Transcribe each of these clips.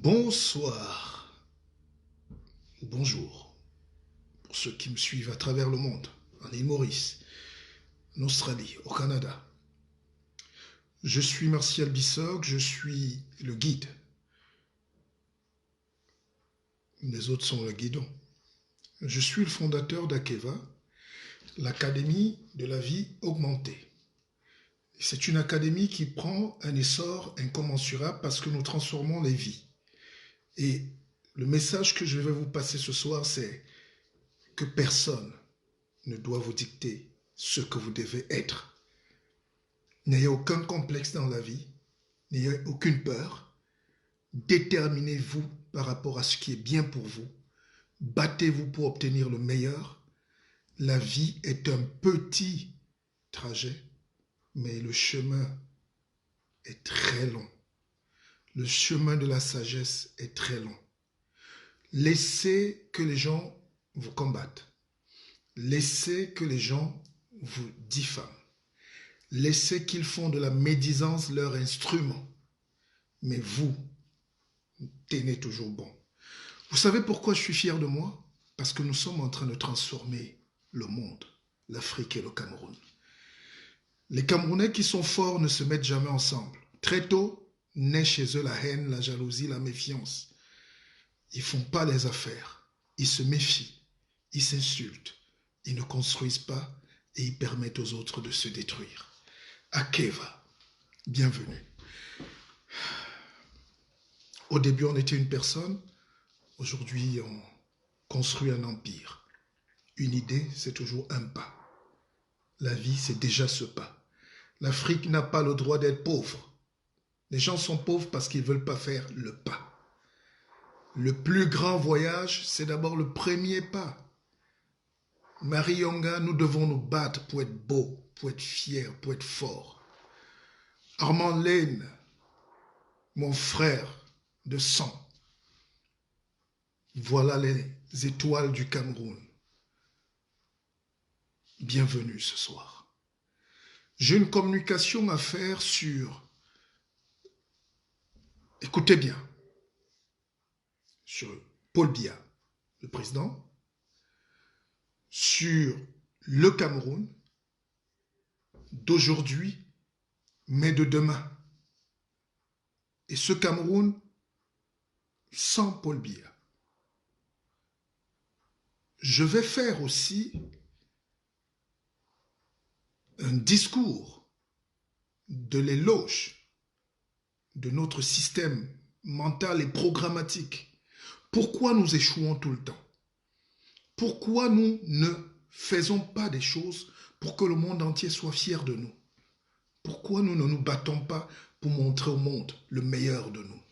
Bonsoir, bonjour, pour ceux qui me suivent à travers le monde, en île Maurice, en Australie, au Canada. Je suis Martial Bissog, je suis le guide. Les autres sont le guidon. Je suis le fondateur d'Akeva, l'Académie de la vie augmentée. C'est une académie qui prend un essor incommensurable parce que nous transformons les vies. Et le message que je vais vous passer ce soir, c'est que personne ne doit vous dicter ce que vous devez être. N'ayez aucun complexe dans la vie, n'ayez aucune peur. Déterminez-vous par rapport à ce qui est bien pour vous. Battez-vous pour obtenir le meilleur. La vie est un petit trajet, mais le chemin est très long. Le chemin de la sagesse est très long. Laissez que les gens vous combattent. Laissez que les gens vous diffament. Laissez qu'ils font de la médisance leur instrument. Mais vous, tenez toujours bon. Vous savez pourquoi je suis fier de moi? Parce que nous sommes en train de transformer le monde, l'Afrique et le Cameroun. Les Camerounais qui sont forts ne se mettent jamais ensemble. Très tôt, naît chez eux la haine, la jalousie, la méfiance. Ils ne font pas les affaires. Ils se méfient. Ils s'insultent. Ils ne construisent pas et ils permettent aux autres de se détruire. Akeva, bienvenue. Au début, on était une personne. Aujourd'hui, on construit un empire. Une idée, c'est toujours un pas. La vie, c'est déjà ce pas. L'Afrique n'a pas le droit d'être pauvre. Les gens sont pauvres parce qu'ils ne veulent pas faire le pas. Le plus grand voyage, c'est d'abord le premier pas. Marie Yonga, nous devons nous battre pour être beaux, pour être fiers, pour être forts. Armand Lane, mon frère de sang. Voilà les étoiles du Cameroun. Bienvenue ce soir. J'ai une communication à faire sur, écoutez bien, sur Paul Biya, le président, sur le Cameroun d'aujourd'hui, mais de demain. Et ce Cameroun sans Paul Biya. Je vais faire aussi un discours de l'éloge de notre système mental et programmatique. Pourquoi nous échouons tout le temps? Pourquoi nous ne faisons pas des choses pour que le monde entier soit fier de nous? Pourquoi nous ne nous battons pas pour montrer au monde le meilleur de nous?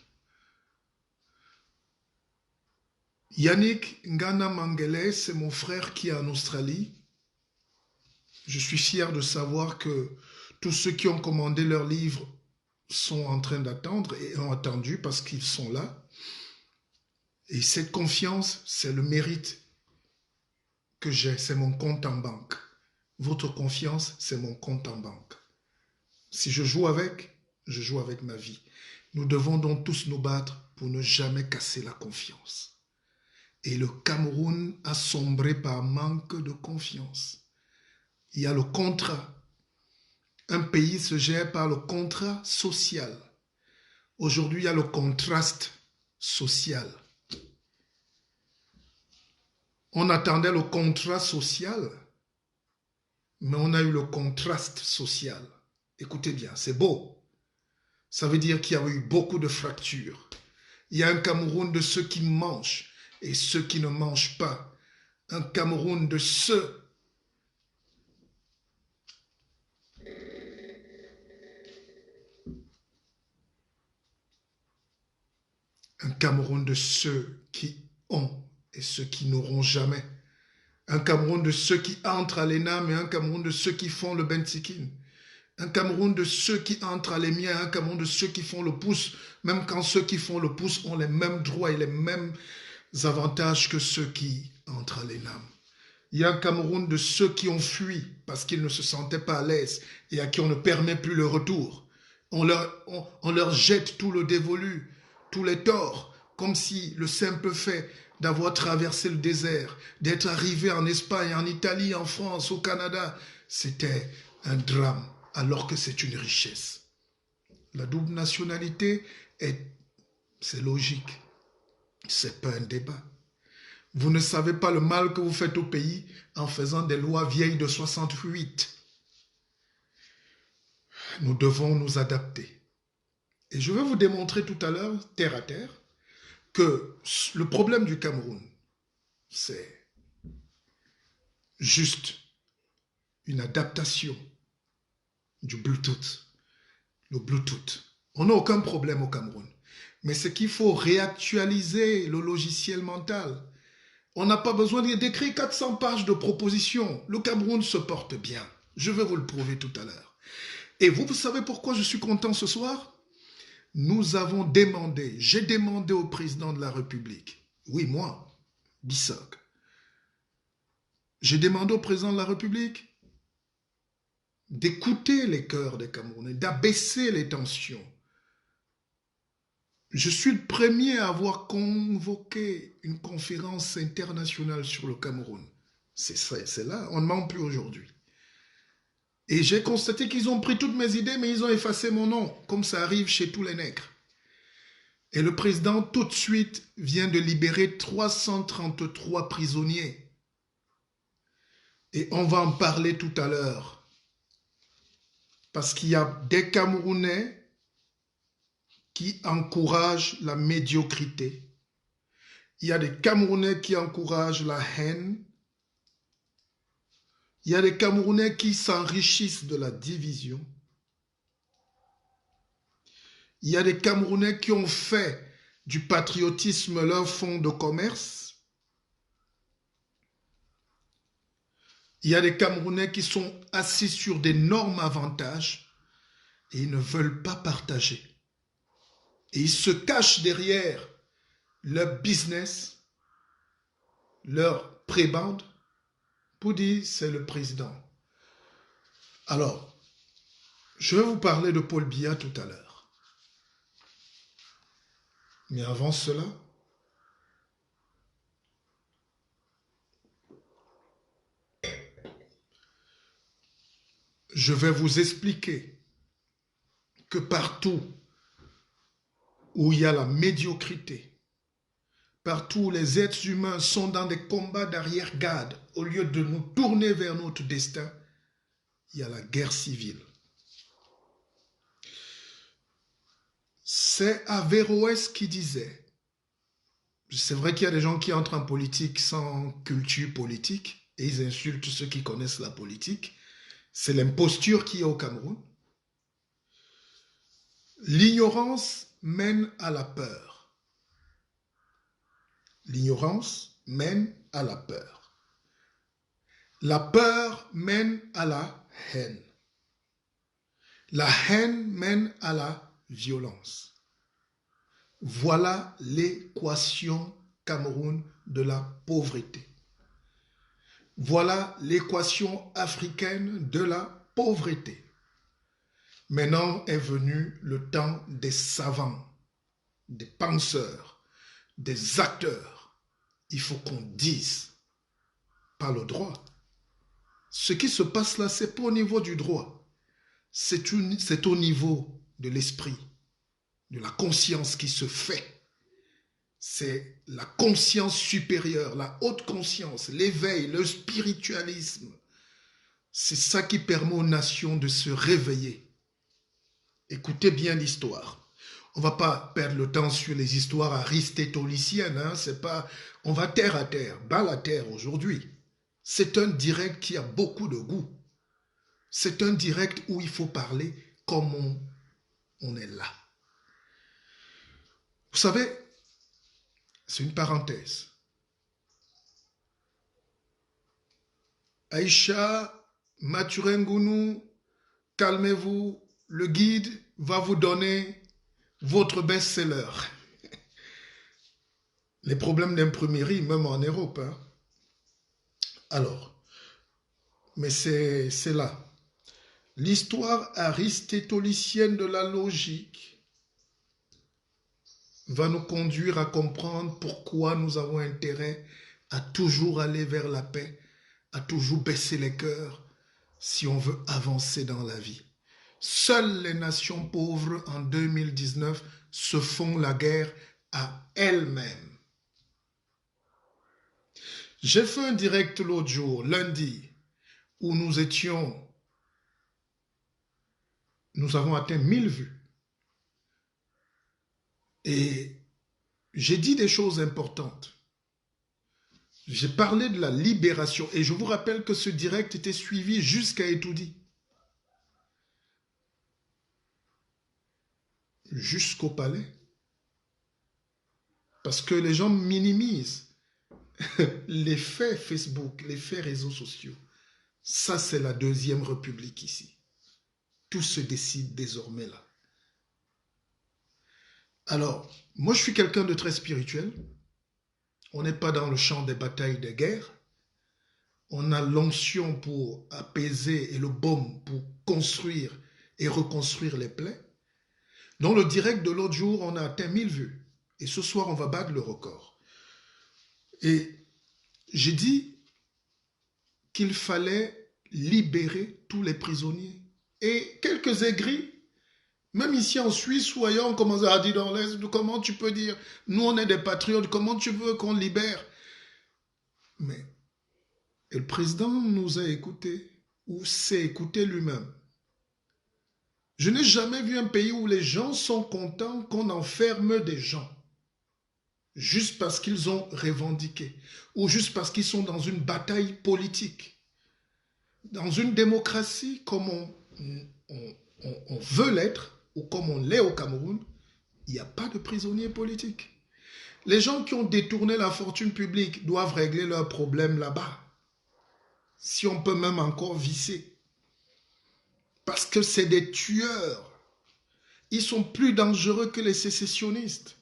Yannick Ngana Mangele, c'est mon frère qui est en Australie. Je suis fier de savoir que tous ceux qui ont commandé leurs livres sont en train d'attendre et ont attendu parce qu'ils sont là. Et cette confiance, c'est le mérite que j'ai, c'est mon compte en banque. Votre confiance, c'est mon compte en banque. Si je joue avec ma vie. Nous devons donc tous nous battre pour ne jamais casser la confiance. Et le Cameroun a sombré par manque de confiance. Il y a le contrat. Un pays se gère par le contrat social. Aujourd'hui, il y a le contraste social. On attendait le contrat social, mais on a eu le contraste social. Écoutez bien, c'est beau. Ça veut dire qu'il y a eu beaucoup de fractures. Il y a un Cameroun de ceux qui mangent et ceux qui ne mangent pas. Un Cameroun de ceux un Cameroun de ceux qui ont et ceux qui n'auront jamais. Un Cameroun de ceux qui entrent à l'ENAM et un Cameroun de ceux qui font le Bensikin. Un Cameroun de ceux qui entrent à l'EMIA et un Cameroun de ceux qui font le pouce, même quand ceux qui font le pouce ont les mêmes droits et les mêmes avantages que ceux qui entrent à l'ENAM. Il y a un Cameroun de ceux qui ont fui parce qu'ils ne se sentaient pas à l'aise et à qui on ne permet plus le retour. On leur jette tout le dévolu, tous les torts, comme si le simple fait d'avoir traversé le désert, d'être arrivé en Espagne, en Italie, en France, au Canada, c'était un drame, alors que c'est une richesse. La double nationalité, c'est logique, c'est pas un débat. Vous ne savez pas le mal que vous faites au pays en faisant des lois vieilles de 68. Nous devons nous adapter. Et je vais vous démontrer tout à l'heure, terre à terre, que le problème du Cameroun, c'est juste une adaptation du Bluetooth. Le Bluetooth. On n'a aucun problème au Cameroun. Mais c'est qu'il faut réactualiser le logiciel mental. On n'a pas besoin d'écrire 400 pages de propositions. Le Cameroun se porte bien. Je vais vous le prouver tout à l'heure. Et vous savez pourquoi je suis content ce soir? Nous avons demandé, j'ai demandé au président de la République, oui moi, Bissok, j'ai demandé au président de la République d'écouter les cœurs des Camerounais, d'abaisser les tensions. Je suis le premier à avoir convoqué une conférence internationale sur le Cameroun. C'est là, on ne ment plus aujourd'hui. Et j'ai constaté qu'ils ont pris toutes mes idées, mais ils ont effacé mon nom, comme ça arrive chez tous les nègres. Et le président, tout de suite, vient de libérer 333 prisonniers. Et on va en parler tout à l'heure. Parce qu'il y a des Camerounais qui encouragent la médiocrité. Il y a des Camerounais qui encouragent la haine. Il y a des Camerounais qui s'enrichissent de la division. Il y a des Camerounais qui ont fait du patriotisme leur fonds de commerce. Il y a des Camerounais qui sont assis sur d'énormes avantages et ils ne veulent pas partager. Et ils se cachent derrière leur business, leur prébande, pour dire c'est le président. Alors, je vais vous parler de Paul Biya tout à l'heure. Mais avant cela, je vais vous expliquer que partout où il y a la médiocrité, partout où les êtres humains sont dans des combats d'arrière-garde, au lieu de nous tourner vers notre destin, il y a la guerre civile. C'est Averroès qui disait, c'est vrai qu'il y a des gens qui entrent en politique sans culture politique et ils insultent ceux qui connaissent la politique. C'est l'imposture qui est au Cameroun. L'ignorance mène à la peur. L'ignorance mène à la peur. La peur mène à la haine. La haine mène à la violence. Voilà l'équation Cameroun de la pauvreté. Voilà l'équation africaine de la pauvreté. Maintenant est venu le temps des savants, des penseurs, des acteurs. Il faut qu'on dise, pas le droit. Ce qui se passe là, c'est pas au niveau du droit. C'est au niveau de l'esprit, de la conscience qui se fait. C'est la conscience supérieure, la haute conscience, l'éveil, le spiritualisme. C'est ça qui permet aux nations de se réveiller. Écoutez bien l'histoire. On ne va pas perdre le temps sur les histoires aristotéliennes. Hein, c'est pas, on va terre à terre, bas la terre aujourd'hui. C'est un direct qui a beaucoup de goût. C'est un direct où il faut parler comme on est là. Vous savez, c'est une parenthèse. Aïcha, Maturengounou, calmez-vous, le guide va vous donner votre best-seller. Les problèmes d'imprimerie, même en Europe. Hein. Alors, mais c'est là. L'histoire aristotélicienne de la logique va nous conduire à comprendre pourquoi nous avons intérêt à toujours aller vers la paix, à toujours baisser les cœurs si on veut avancer dans la vie. Seules les nations pauvres en 2019 se font la guerre à elles-mêmes. J'ai fait un direct l'autre jour, lundi, où nous avons atteint 1000 vues. Et j'ai dit des choses importantes. J'ai parlé de la libération. Et je vous rappelle que ce direct était suivi jusqu'à Etoudi. Jusqu'au palais. Parce que les gens minimisent les faits Facebook, les faits réseaux sociaux. Ça, c'est la deuxième république ici. Tout se décide désormais là. Alors, moi je suis quelqu'un de très spirituel. On n'est pas dans le champ des batailles, des guerres. On a l'onction pour apaiser et le baume pour construire et reconstruire les plaies. Dans le direct de l'autre jour, on a atteint 1000 vues. Et ce soir, on va battre le record. Et j'ai dit qu'il fallait libérer tous les prisonniers. Et quelques aigris, même ici en Suisse ou ailleurs, on commence à dire dans l'Est, comment tu peux dire, nous on est des patriotes, comment tu veux qu'on libère? Mais le président nous a écoutés, ou s'est écouté lui-même. Je n'ai jamais vu un pays où les gens sont contents qu'on enferme des gens. Juste parce qu'ils ont revendiqué, ou juste parce qu'ils sont dans une bataille politique. Dans une démocratie comme on veut l'être, ou comme on l'est au Cameroun, il n'y a pas de prisonniers politiques. Les gens qui ont détourné la fortune publique doivent régler leurs problèmes là-bas. Si on peut même encore visser. Parce que c'est des tueurs. Ils sont plus dangereux que les sécessionnistes.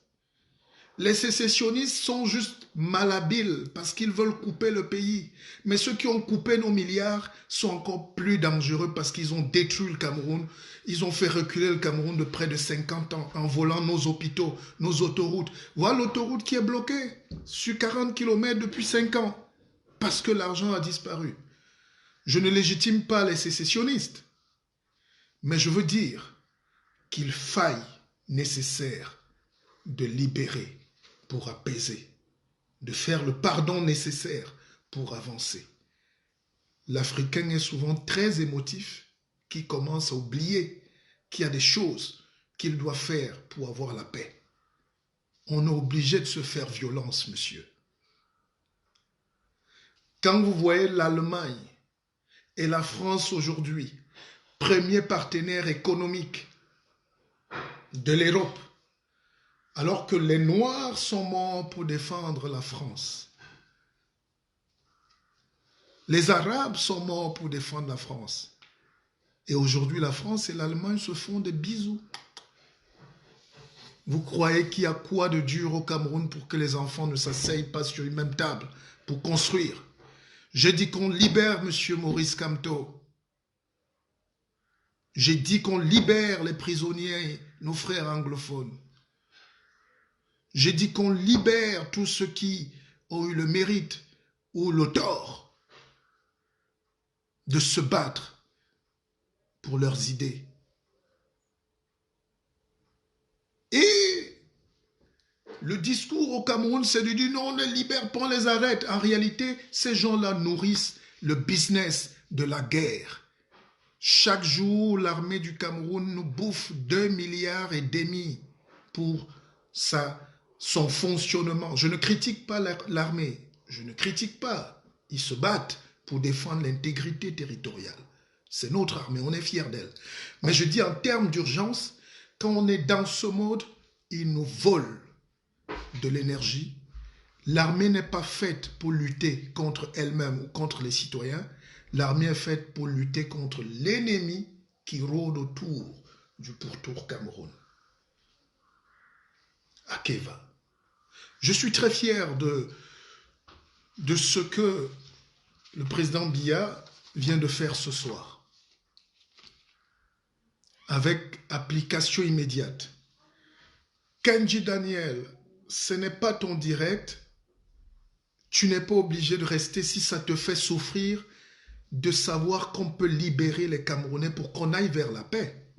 Les sécessionnistes sont juste malhabiles parce qu'ils veulent couper le pays. Mais ceux qui ont coupé nos milliards sont encore plus dangereux parce qu'ils ont détruit le Cameroun. Ils ont fait reculer le Cameroun de près de 50 ans en volant nos hôpitaux, nos autoroutes. Voilà l'autoroute qui est bloquée sur 40 km depuis 5 ans parce que l'argent a disparu. Je ne légitime pas les sécessionnistes, mais je veux dire qu'il faille nécessaire de libérer pour apaiser, de faire le pardon nécessaire pour avancer. L'Africain est souvent très émotif, qui commence à oublier qu'il y a des choses qu'il doit faire pour avoir la paix. On est obligé de se faire violence, monsieur. Quand vous voyez l'Allemagne et la France aujourd'hui, premier partenaire économique de l'Europe, alors que les Noirs sont morts pour défendre la France. Les Arabes sont morts pour défendre la France. Et aujourd'hui, la France et l'Allemagne se font des bisous. Vous croyez qu'il y a quoi de dur au Cameroun pour que les enfants ne s'asseyent pas sur une même table pour construire? J'ai dit qu'on libère M. Maurice Kamto. J'ai dit qu'on libère les prisonniers, nos frères anglophones. J'ai dit qu'on libère tous ceux qui ont eu le mérite ou le tort de se battre pour leurs idées. Et le discours au Cameroun, c'est de dire non, on les libère pas, on les arrête. En réalité, ces gens-là nourrissent le business de la guerre. Chaque jour, l'armée du Cameroun nous bouffe 2,5 milliards pour son fonctionnement. Je ne critique pas l'armée, je ne critique pas. Ils se battent pour défendre l'intégrité territoriale. C'est notre armée, on est fiers d'elle. Mais je dis en termes d'urgence, quand on est dans ce mode, ils nous volent de l'énergie. L'armée n'est pas faite pour lutter contre elle-même ou contre les citoyens. L'armée est faite pour lutter contre l'ennemi qui rôde autour du pourtour Cameroun. Akeva. Je suis très fier de ce que le président Biya vient de faire ce soir. Avec application immédiate. Kenji Daniel, ce n'est pas ton direct. Tu n'es pas obligé de rester si ça te fait souffrir de savoir qu'on peut libérer les Camerounais pour qu'on aille vers la paix.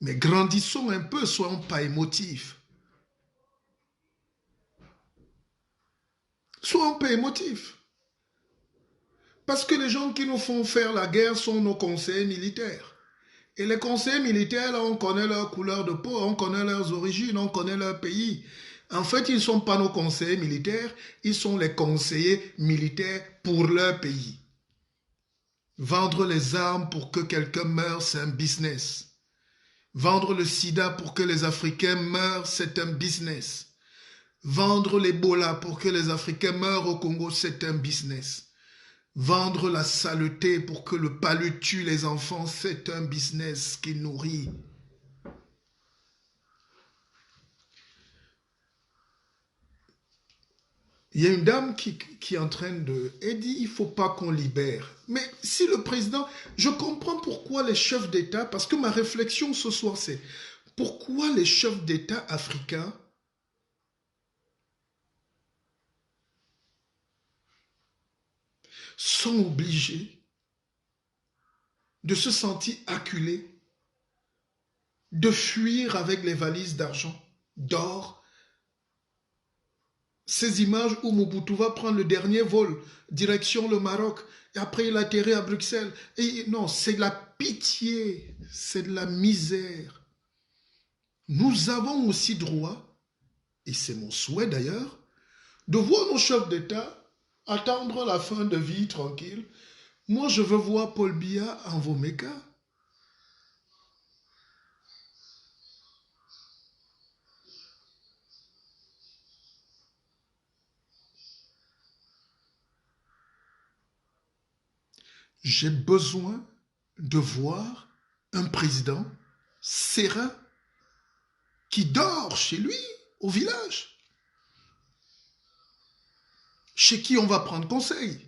Mais grandissons un peu, soyons pas émotifs. Soyons pas émotifs. Parce que les gens qui nous font faire la guerre sont nos conseillers militaires. Et les conseillers militaires, là, on connaît leur couleur de peau, on connaît leurs origines, on connaît leur pays. En fait, ils ne sont pas nos conseillers militaires, ils sont les conseillers militaires pour leur pays. Vendre les armes pour que quelqu'un meure, c'est un business. Vendre le sida pour que les Africains meurent, c'est un business. Vendre l'Ebola pour que les Africains meurent au Congo, c'est un business. Vendre la saleté pour que le palu tue les enfants, c'est un business qui nourrit. Il y a une dame qui est en train de... Elle dit, il ne faut pas qu'on libère. Mais si le président... Je comprends pourquoi les chefs d'État... Parce que ma réflexion ce soir, c'est... Pourquoi les chefs d'État africains sont obligés de se sentir acculés, de fuir avec les valises d'argent, d'or. Ces images où Mobutu va prendre le dernier vol, direction le Maroc, et après il atterrit à Bruxelles. Et non, c'est de la pitié, c'est de la misère. Nous avons aussi droit, et c'est mon souhait d'ailleurs, de voir nos chefs d'État attendre la fin de vie tranquille. Moi, je veux voir Paul Biya en Vomeka. J'ai besoin de voir un président serein qui dort chez lui, au village, chez qui on va prendre conseil.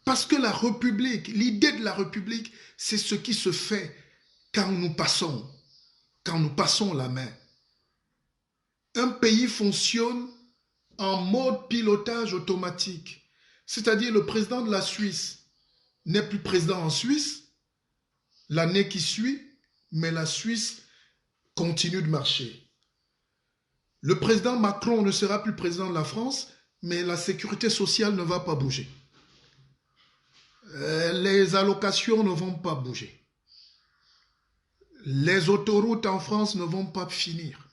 Parce que la République, l'idée de la République, c'est ce qui se fait quand nous passons la main. Un pays fonctionne en mode pilotage automatique. C'est-à-dire le président de la Suisse n'est plus président en Suisse l'année qui suit, mais la Suisse continue de marcher. Le président Macron ne sera plus président de la France, mais la sécurité sociale ne va pas bouger. Les allocations ne vont pas bouger. Les autoroutes en France ne vont pas finir.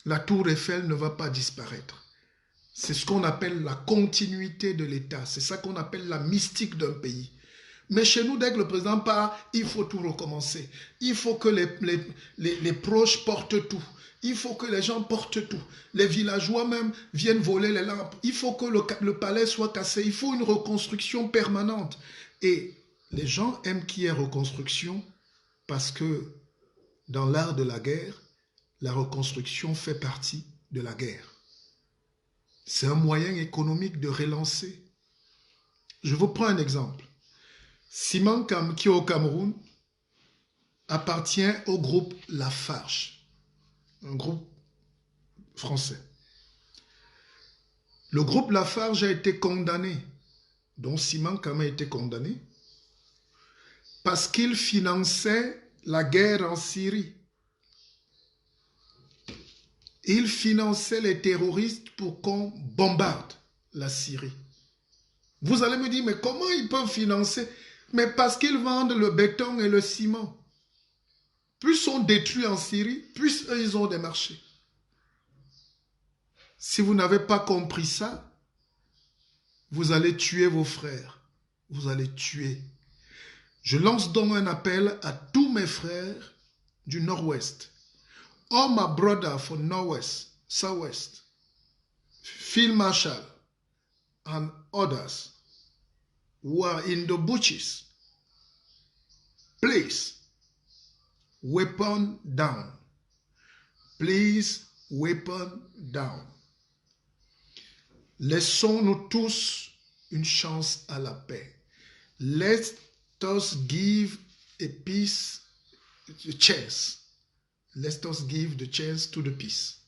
La tour Eiffel ne va pas disparaître. C'est ce qu'on appelle la continuité de l'État. C'est ça qu'on appelle la mystique d'un pays. Mais chez nous, dès que le président part, il faut tout recommencer. Il faut que les proches portent tout. Il faut que les gens portent tout. Les villageois même viennent voler les lampes. Il faut que le palais soit cassé. Il faut une reconstruction permanente. Et les gens aiment qu'il y ait reconstruction parce que dans l'art de la guerre, la reconstruction fait partie de la guerre. C'est un moyen économique de relancer. Je vous prends un exemple. Simon qui est au Cameroun appartient au groupe Lafarge, un groupe français. Le groupe Lafarge a été condamné, dont Simon Kam a été condamné, parce qu'il finançait la guerre en Syrie. Il finançait les terroristes pour qu'on bombarde la Syrie. Vous allez me dire, mais comment ils peuvent financer? Mais parce qu'ils vendent le béton et le ciment. Plus on détruit en Syrie, plus eux, ils ont des marchés. Si vous n'avez pas compris ça, vous allez tuer vos frères. Vous allez tuer. Je lance donc un appel à tous mes frères du Nord-Ouest. All my brothers from Northwest, Southwest, Field Marshal, and others who are in the bushes, please, weapon down. Please, weapon down. Laissons-nous tous une chance à la paix. Let us give a peace the chance. Let us give the chance to the peace.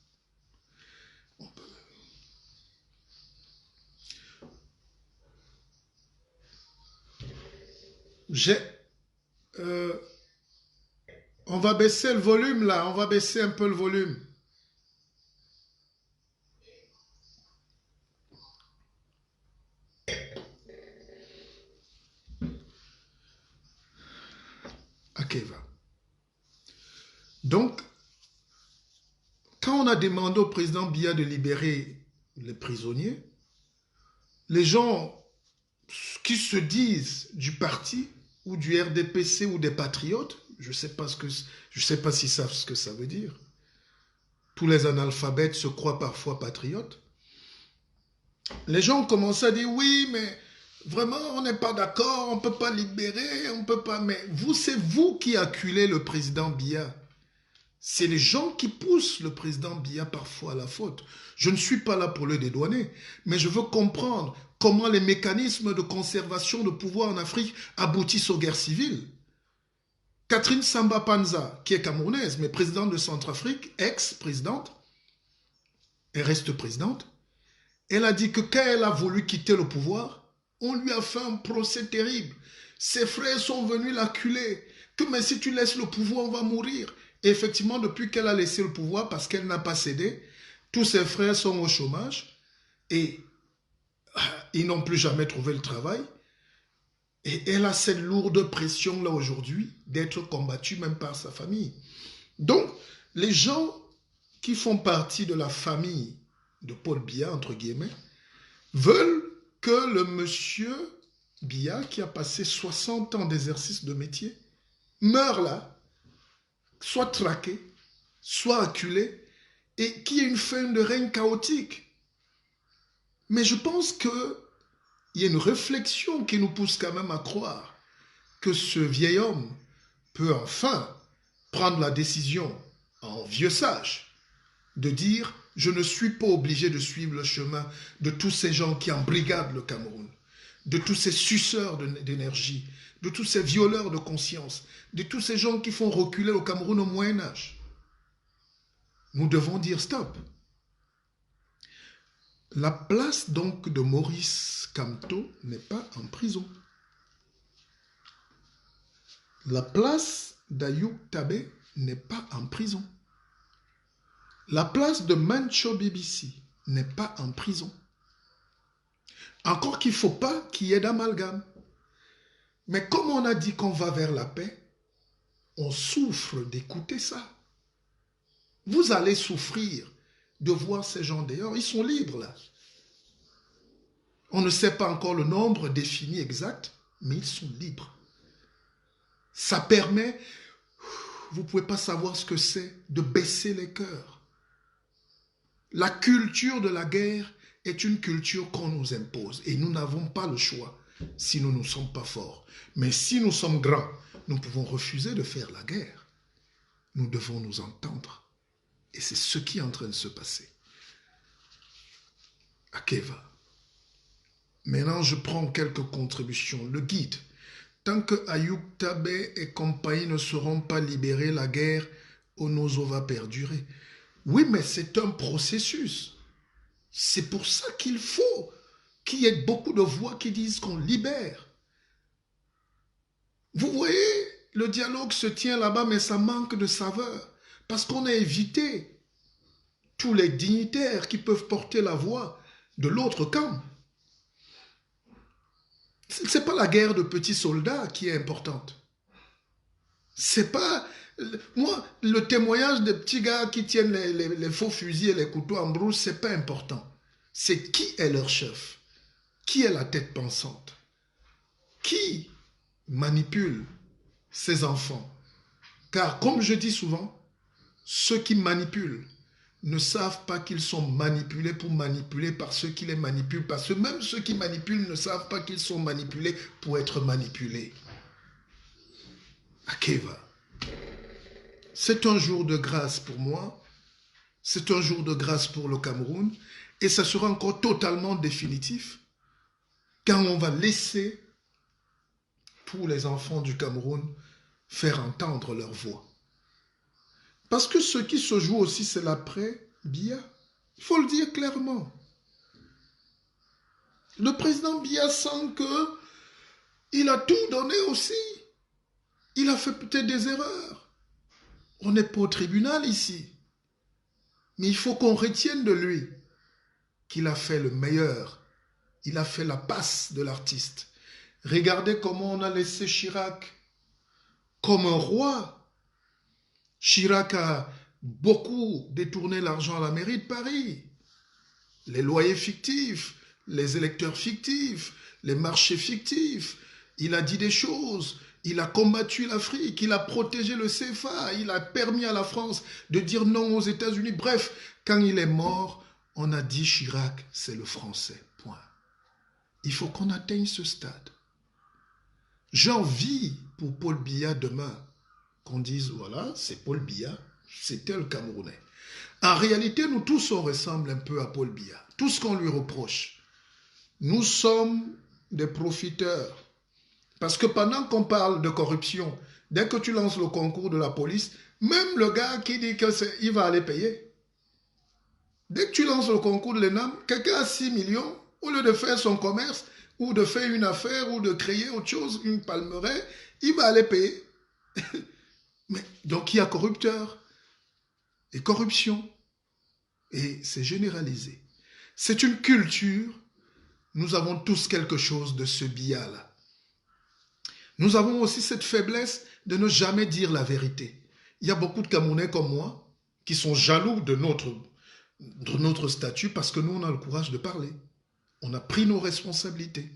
On va baisser le volume là, on va baisser un peu le volume. Akeva. Donc, quand on a demandé au président Biya de libérer les prisonniers, les gens qui se disent du parti ou du RDPC ou des patriotes, je ne sais pas s'ils savent ce que ça veut dire. Tous les analphabètes se croient parfois patriotes. Les gens ont commencé à dire oui, mais vraiment on n'est pas d'accord, on ne peut pas libérer, on ne peut pas. Mais vous, c'est vous qui acculez le président Biya. C'est les gens qui poussent le président Biya parfois à la faute. Je ne suis pas là pour le dédouaner, mais je veux comprendre comment les mécanismes de conservation de pouvoir en Afrique aboutissent aux guerres civiles. Catherine Samba Panza, qui est camerounaise, mais présidente de Centrafrique, ex-présidente, elle reste présidente, elle a dit que quand elle a voulu quitter le pouvoir, on lui a fait un procès terrible. Ses frères sont venus l'acculer, que mais si tu laisses le pouvoir, on va mourir. Et effectivement, depuis qu'elle a laissé le pouvoir, parce qu'elle n'a pas cédé, tous ses frères sont au chômage et ils n'ont plus jamais trouvé le travail. Et elle a cette lourde pression-là aujourd'hui d'être combattue même par sa famille. Donc, les gens qui font partie de la famille de Paul Biya, entre guillemets, veulent que le monsieur Biya, qui a passé 60 ans d'exercice de métier, meure là, soit traqué, soit acculé, et qui ait une fin de règne chaotique. Mais je pense qu'il y a une réflexion qui nous pousse quand même à croire que ce vieil homme peut enfin prendre la décision, en vieux sage, de dire « Je ne suis pas obligé de suivre le chemin de tous ces gens qui embrigadent le Cameroun, de tous ces suceurs d'énergie, de tous ces violeurs de conscience, de tous ces gens qui font reculer le Cameroun au Moyen-Âge. » Nous devons dire stop. La place donc de Maurice Kamto n'est pas en prison. La place d'Ayoub Tabé n'est pas en prison. La place de Mancho BBC n'est pas en prison. Encore qu'il ne faut pas qu'il y ait d'amalgame. Mais comme on a dit qu'on va vers la paix, on souffre d'écouter ça. Vous allez souffrir de voir ces gens dehors. Ils sont libres là. On ne sait pas encore le nombre défini exact, mais ils sont libres. Ça permet, vous ne pouvez pas savoir ce que c'est, de baisser les cœurs. La culture de la guerre est une culture qu'on nous impose et nous n'avons pas le choix si nous ne sommes pas forts. Mais si nous sommes grands, nous pouvons refuser de faire la guerre. Nous devons nous entendre. Et c'est ce qui est en train de se passer. Akeva. Maintenant, je prends quelques contributions. Le guide. Tant que Ayoub Tabé et compagnie ne seront pas libérés, la guerre au Nozo va perdurer. Oui, mais c'est un processus. C'est pour ça qu'il faut qu'il y ait beaucoup de voix qui disent qu'on libère. Vous voyez, le dialogue se tient là-bas, mais ça manque de saveur. Parce qu'on a évité tous les dignitaires qui peuvent porter la voix de l'autre camp. Ce n'est pas la guerre de petits soldats qui est importante. C'est pas... Moi, le témoignage des petits gars qui tiennent les faux fusils et les couteaux en brousse, ce n'est pas important. C'est qui est leur chef? Qui est la tête pensante? Qui manipule ces enfants? Car, comme je dis souvent, ceux qui manipulent ne savent pas qu'ils sont manipulés pour manipuler par ceux qui les manipulent. Parce que même ceux qui manipulent ne savent pas qu'ils sont manipulés pour être manipulés. Akeva. C'est un jour de grâce pour moi. C'est un jour de grâce pour le Cameroun. Et ça sera encore totalement définitif quand on va laisser tous les enfants du Cameroun faire entendre leur voix. Parce que ce qui se joue aussi, c'est l'après-Biya. Il faut le dire clairement. Le président Biya sent qu'il a tout donné aussi. Il a fait peut-être des erreurs. On n'est pas au tribunal ici. Mais il faut qu'on retienne de lui qu'il a fait le meilleur. Il a fait la passe de l'artiste. Regardez comment on a laissé Chirac comme un roi. Chirac a beaucoup détourné l'argent à la mairie de Paris. Les loyers fictifs, les électeurs fictifs, les marchés fictifs. Il a dit des choses. Il a combattu l'Afrique, il a protégé le CFA, il a permis à la France de dire non aux États-Unis. Bref, quand il est mort, on a dit Chirac, c'est le français. Point. Il faut qu'on atteigne ce stade. J'envie pour Paul Biya demain qu'on dise, voilà, c'est Paul Biya, c'était le Camerounais. En réalité, nous tous, on ressemble un peu à Paul Biya. Tout ce qu'on lui reproche. Nous sommes des profiteurs. Parce que pendant qu'on parle de corruption, dès que tu lances le concours de la police, même le gars qui dit qu'il va aller payer. Dès que tu lances le concours de l'ENAM, quelqu'un a 6 millions, au lieu de faire son commerce, ou de faire une affaire, ou de créer autre chose, une palmeraie, il va aller payer. Mais, donc il y a corrupteur et corruption. Et c'est généralisé. C'est une culture. Nous avons tous quelque chose de ce biais-là. Nous avons aussi cette faiblesse de ne jamais dire la vérité. Il y a beaucoup de Camerounais comme moi qui sont jaloux de notre statut parce que nous, on a le courage de parler. On a pris nos responsabilités.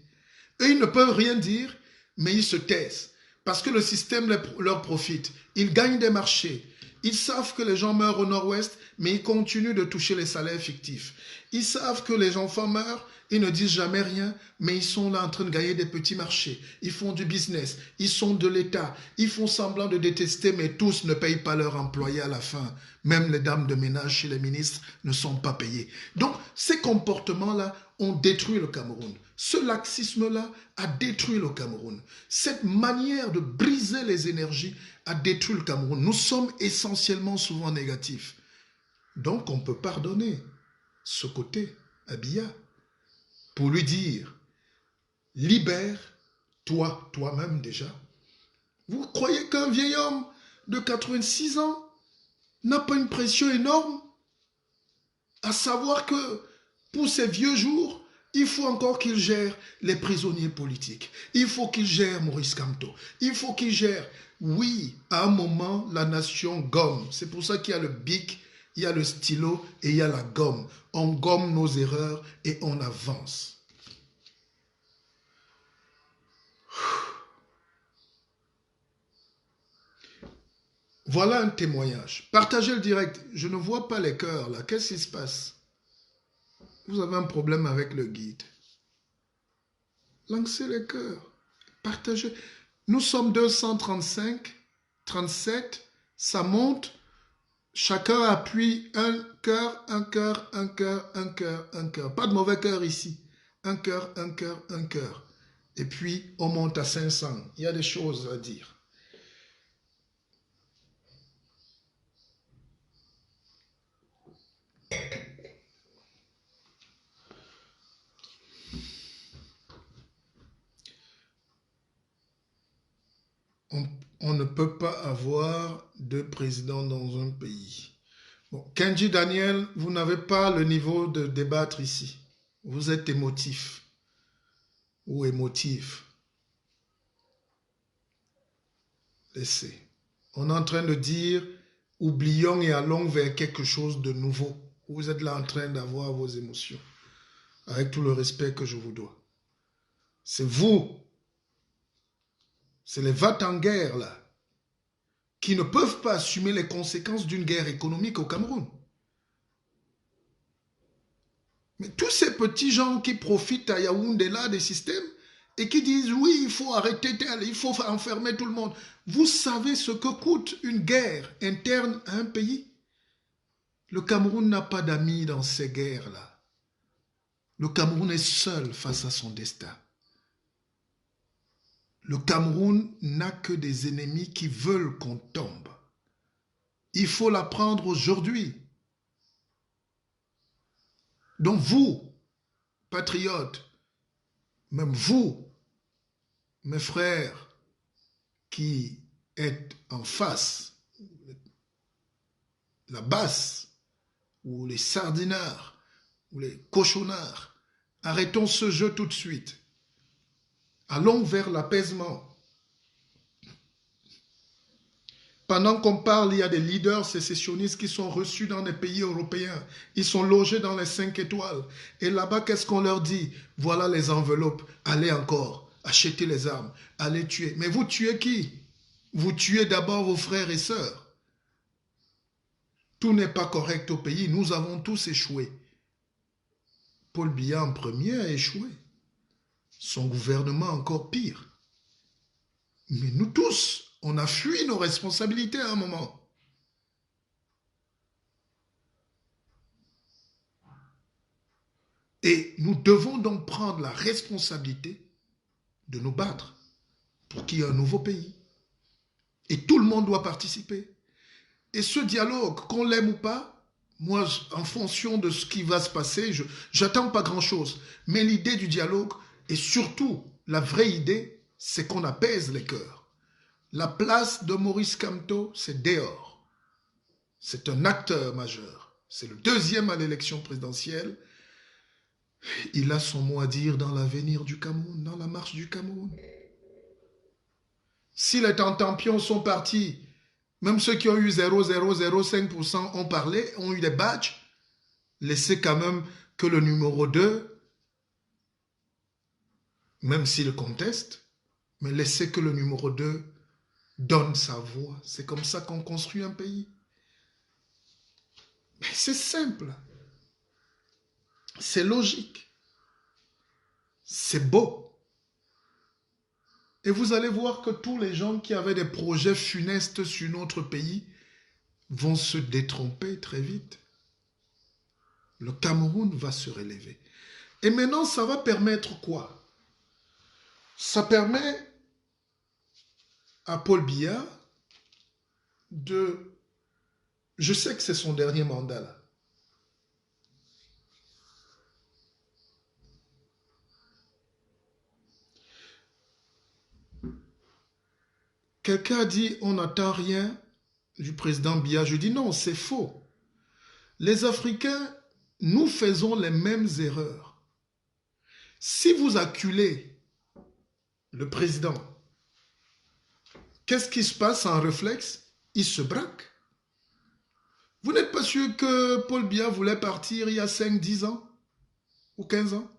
Eux, ils ne peuvent rien dire, mais ils se taisent. Parce que le système leur profite. Ils gagnent des marchés. Ils savent que les gens meurent au nord-ouest, mais ils continuent de toucher les salaires fictifs. Ils savent que les enfants meurent, ils ne disent jamais rien, mais ils sont là en train de gagner des petits marchés. Ils font du business, ils sont de l'État, ils font semblant de détester, mais tous ne payent pas leurs employés à la fin. Même les dames de ménage chez les ministres ne sont pas payées. Donc, ces comportements-là ont détruit le Cameroun. Ce laxisme-là a détruit le Cameroun. Cette manière de briser les énergies a détruit le Cameroun. Nous sommes essentiellement souvent négatifs. Donc, on peut pardonner ce côté à Biya pour lui dire, libère-toi, toi-même déjà. Vous croyez qu'un vieil homme de 86 ans n'a pas une pression énorme? À savoir que pour ses vieux jours, il faut encore qu'il gère les prisonniers politiques. Il faut qu'il gère Maurice Kamto. Il faut qu'il gère... Oui, à un moment, la nation gomme. C'est pour ça qu'il y a le bic, il y a le stylo et il y a la gomme. On gomme nos erreurs et on avance. Voilà un témoignage. Partagez le direct. Je ne vois pas les cœurs là. Qu'est-ce qui se passe? Vous avez un problème avec le guide. Lancez les cœurs. Partagez. Nous sommes 235, 37. Ça monte. Chacun appuie un cœur, un cœur, un cœur, un cœur, un cœur. Pas de mauvais cœur ici. Un cœur, un cœur, un cœur. Et puis, on monte à 500. Il y a des choses à dire. On ne peut pas avoir deux présidents dans un pays. Bon, Kenji Daniel, vous n'avez pas le niveau de débattre ici. Vous êtes émotif ou émotif. Laissez. On est en train de dire, oublions et allons vers quelque chose de nouveau. Vous êtes là en train d'avoir vos émotions. Avec tout le respect que je vous dois. C'est vous. C'est les va-t-en-guerre là. Qui ne peuvent pas assumer les conséquences d'une guerre économique au Cameroun. Mais tous ces petits gens qui profitent à Yaoundé là des systèmes et qui disent oui, il faut arrêter tel, il faut enfermer tout le monde. Vous savez ce que coûte une guerre interne à un pays? Le Cameroun n'a pas d'amis dans ces guerres-là. Le Cameroun est seul face à son destin. Le Cameroun n'a que des ennemis qui veulent qu'on tombe. Il faut la prendre aujourd'hui. Donc vous, patriotes, même vous, mes frères, qui êtes en face, la basse, ou les sardinards, ou les cochonnards, arrêtons ce jeu tout de suite. Allons vers l'apaisement. Pendant qu'on parle, il y a des leaders sécessionnistes qui sont reçus dans les pays européens. Ils sont logés dans les 5 étoiles. Et là-bas, qu'est-ce qu'on leur dit? Voilà les enveloppes. Allez encore, achetez les armes, allez tuer. Mais vous tuez qui? Vous tuez d'abord vos frères et sœurs. Tout n'est pas correct au pays. Nous avons tous échoué. Paul Biya en premier a échoué. Son gouvernement encore pire. Mais nous tous, on a fui nos responsabilités à un moment. Et nous devons donc prendre la responsabilité de nous battre pour qu'il y ait un nouveau pays. Et tout le monde doit participer. Et ce dialogue, qu'on l'aime ou pas, moi, en fonction de ce qui va se passer, j'attends pas grand-chose. Mais l'idée du dialogue, et surtout, la vraie idée, c'est qu'on apaise les cœurs. La place de Maurice Kamto, c'est dehors. C'est un acteur majeur. C'est le deuxième à l'élection présidentielle. Il a son mot à dire dans l'avenir du Cameroun, dans la marche du Cameroun. Si les tentampions sont partis, même ceux qui ont eu 0,005% ont parlé, ont eu des badges, laissez quand même que le numéro 2, même s'il conteste, mais laissez que le numéro 2 donne sa voix. C'est comme ça qu'on construit un pays. Mais c'est simple. C'est logique. C'est beau. Et vous allez voir que tous les gens qui avaient des projets funestes sur notre pays vont se détromper très vite. Le Cameroun va se relever. Et maintenant, ça va permettre quoi? Ça permet à Paul Biya de... Je sais que c'est son dernier mandat là. Quelqu'un a dit on n'attend rien du président Biya. Je dis non, c'est faux. Les Africains, nous faisons les mêmes erreurs. Si vous acculez le président, qu'est-ce qui se passe en réflexe? Il se braque. Vous n'êtes pas sûr que Paul Biya voulait partir il y a 5, 10 ans ou 15 ans?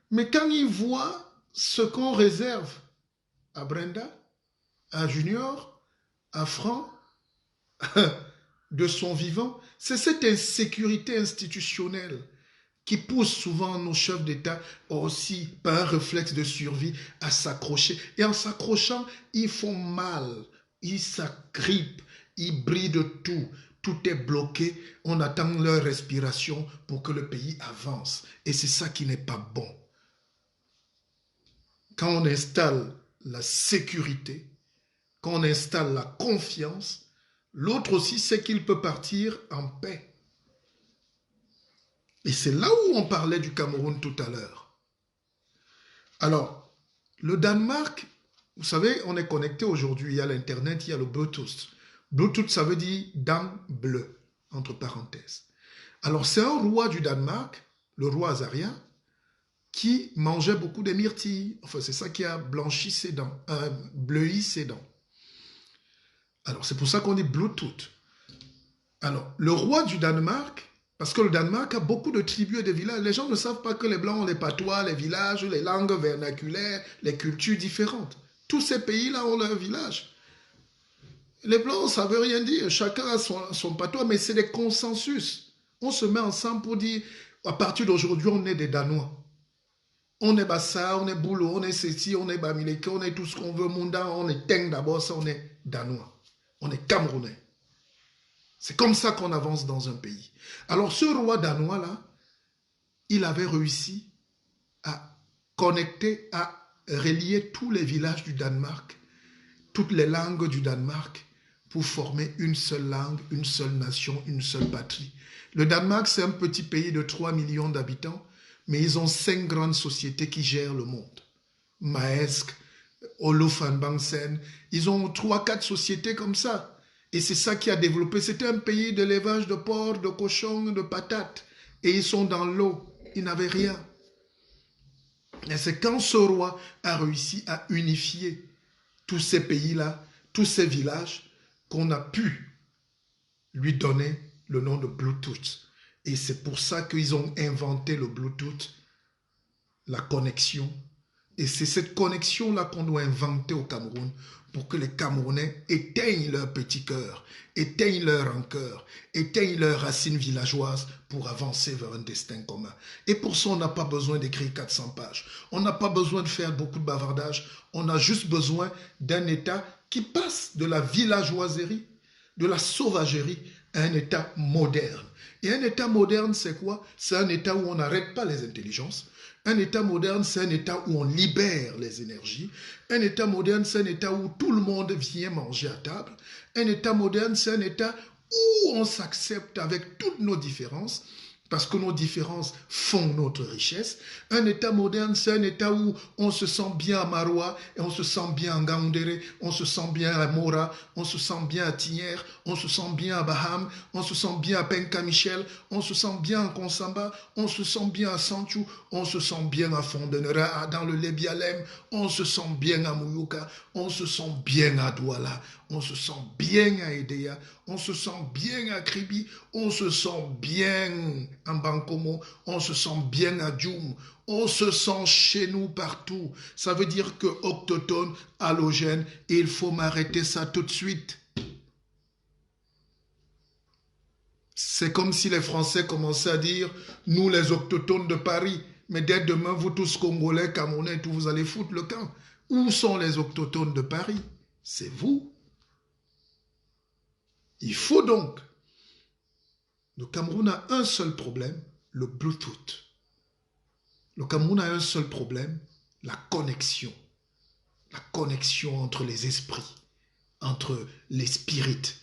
Mais quand il voit ce qu'on réserve à Brenda, à Junior, à Franck, de son vivant, c'est cette insécurité institutionnelle qui pousse souvent nos chefs d'État aussi, par un réflexe de survie, à s'accrocher. Et en s'accrochant, ils font mal, ils s'agrippent, ils brident tout. Tout est bloqué, on attend leur respiration pour que le pays avance. Et c'est ça qui n'est pas bon. Quand on installe la sécurité, quand on installe la confiance, l'autre aussi sait qu'il peut partir en paix. Et c'est là où on parlait du Cameroun tout à l'heure. Alors, le Danemark, vous savez, on est connecté aujourd'hui, il y a l'Internet, il y a le Bluetooth. Bluetooth, ça veut dire dent bleue, entre parenthèses. Alors, c'est un roi du Danemark, le roi Azaria, qui mangeait beaucoup de myrtilles. Enfin, c'est ça qui a blanchi ses dents, bleui ses dents. Alors, c'est pour ça qu'on dit Bluetooth. Alors, le roi du Danemark, parce que le Danemark a beaucoup de tribus et de villages, les gens ne savent pas que les Blancs ont les patois, les villages, les langues vernaculaires, les cultures différentes. Tous ces pays-là ont leurs villages. Les Blancs, ça ne veut rien dire. Chacun a son patois, mais c'est des consensus. On se met ensemble pour dire, à partir d'aujourd'hui, on est des Danois. On est Bassa, on est Boulot, on est Ceci, on est Bamileke, on est tout ce qu'on veut, Munda, on est Teng d'abord, ça on est Danois. On est Camerounais. C'est comme ça qu'on avance dans un pays. Alors ce roi danois-là, il avait réussi à connecter, à relier tous les villages du Danemark, toutes les langues du Danemark, pour former une seule langue, une seule nation, une seule patrie. Le Danemark, c'est un petit pays de 3 millions d'habitants, mais ils ont 5 grandes sociétés qui gèrent le monde. Maersk, Olof Hansen, ils ont 3-4 sociétés comme ça. Et c'est ça qui a développé. C'était un pays d'élevage de porcs, de cochons, de patates. Et ils sont dans l'eau. Ils n'avaient rien. Et c'est quand ce roi a réussi à unifier tous ces pays-là, tous ces villages, qu'on a pu lui donner le nom de Bluetooth. Et c'est pour ça qu'ils ont inventé le Bluetooth, la connexion. Et c'est cette connexion-là qu'on doit inventer au Cameroun pour que les Camerounais éteignent leur petit cœur, éteignent leur rancœur, éteignent leurs racines villageoises pour avancer vers un destin commun. Et pour ça, on n'a pas besoin d'écrire 400 pages. On n'a pas besoin de faire beaucoup de bavardage. On a juste besoin d'un État qui passe de la villageoiserie, de la sauvagerie, à un État moderne. Et un État moderne, c'est quoi? C'est un État où on n'arrête pas les intelligences. Un État moderne, c'est un État où on libère les énergies. Un État moderne, c'est un État où tout le monde vient manger à table. Un État moderne, c'est un État où on s'accepte avec toutes nos différences, parce que nos différences font notre richesse. Un État moderne, c'est un État où on se sent bien à Maroua, et on se sent bien à Ngaoundéré, on se sent bien à Mora, on se sent bien à Tignière, on se sent bien à Baham, on se sent bien à Penka-Michel, on se sent bien à Konsamba, on se sent bien à Sanchou, on se sent bien à Fondenera, dans le Lébialem, on se sent bien à Mouyouka, on se sent bien à Douala, on se sent bien à Edea, on se sent bien à Kribi, on se sent bien en Bankomo, on se sent bien à Djoum, on se sent chez nous partout. Ça veut dire que autochtone, allogène, il faut m'arrêter ça tout de suite. C'est comme si les Français commençaient à dire, nous les autochtones de Paris, mais dès demain, vous tous Congolais, Camerounais, tout, vous allez foutre le camp. Où sont les autochtones de Paris? C'est vous. Il faut donc. Le Cameroun a un seul problème, le Bluetooth. Le Cameroun a un seul problème, la connexion. La connexion entre les esprits, entre les spirites,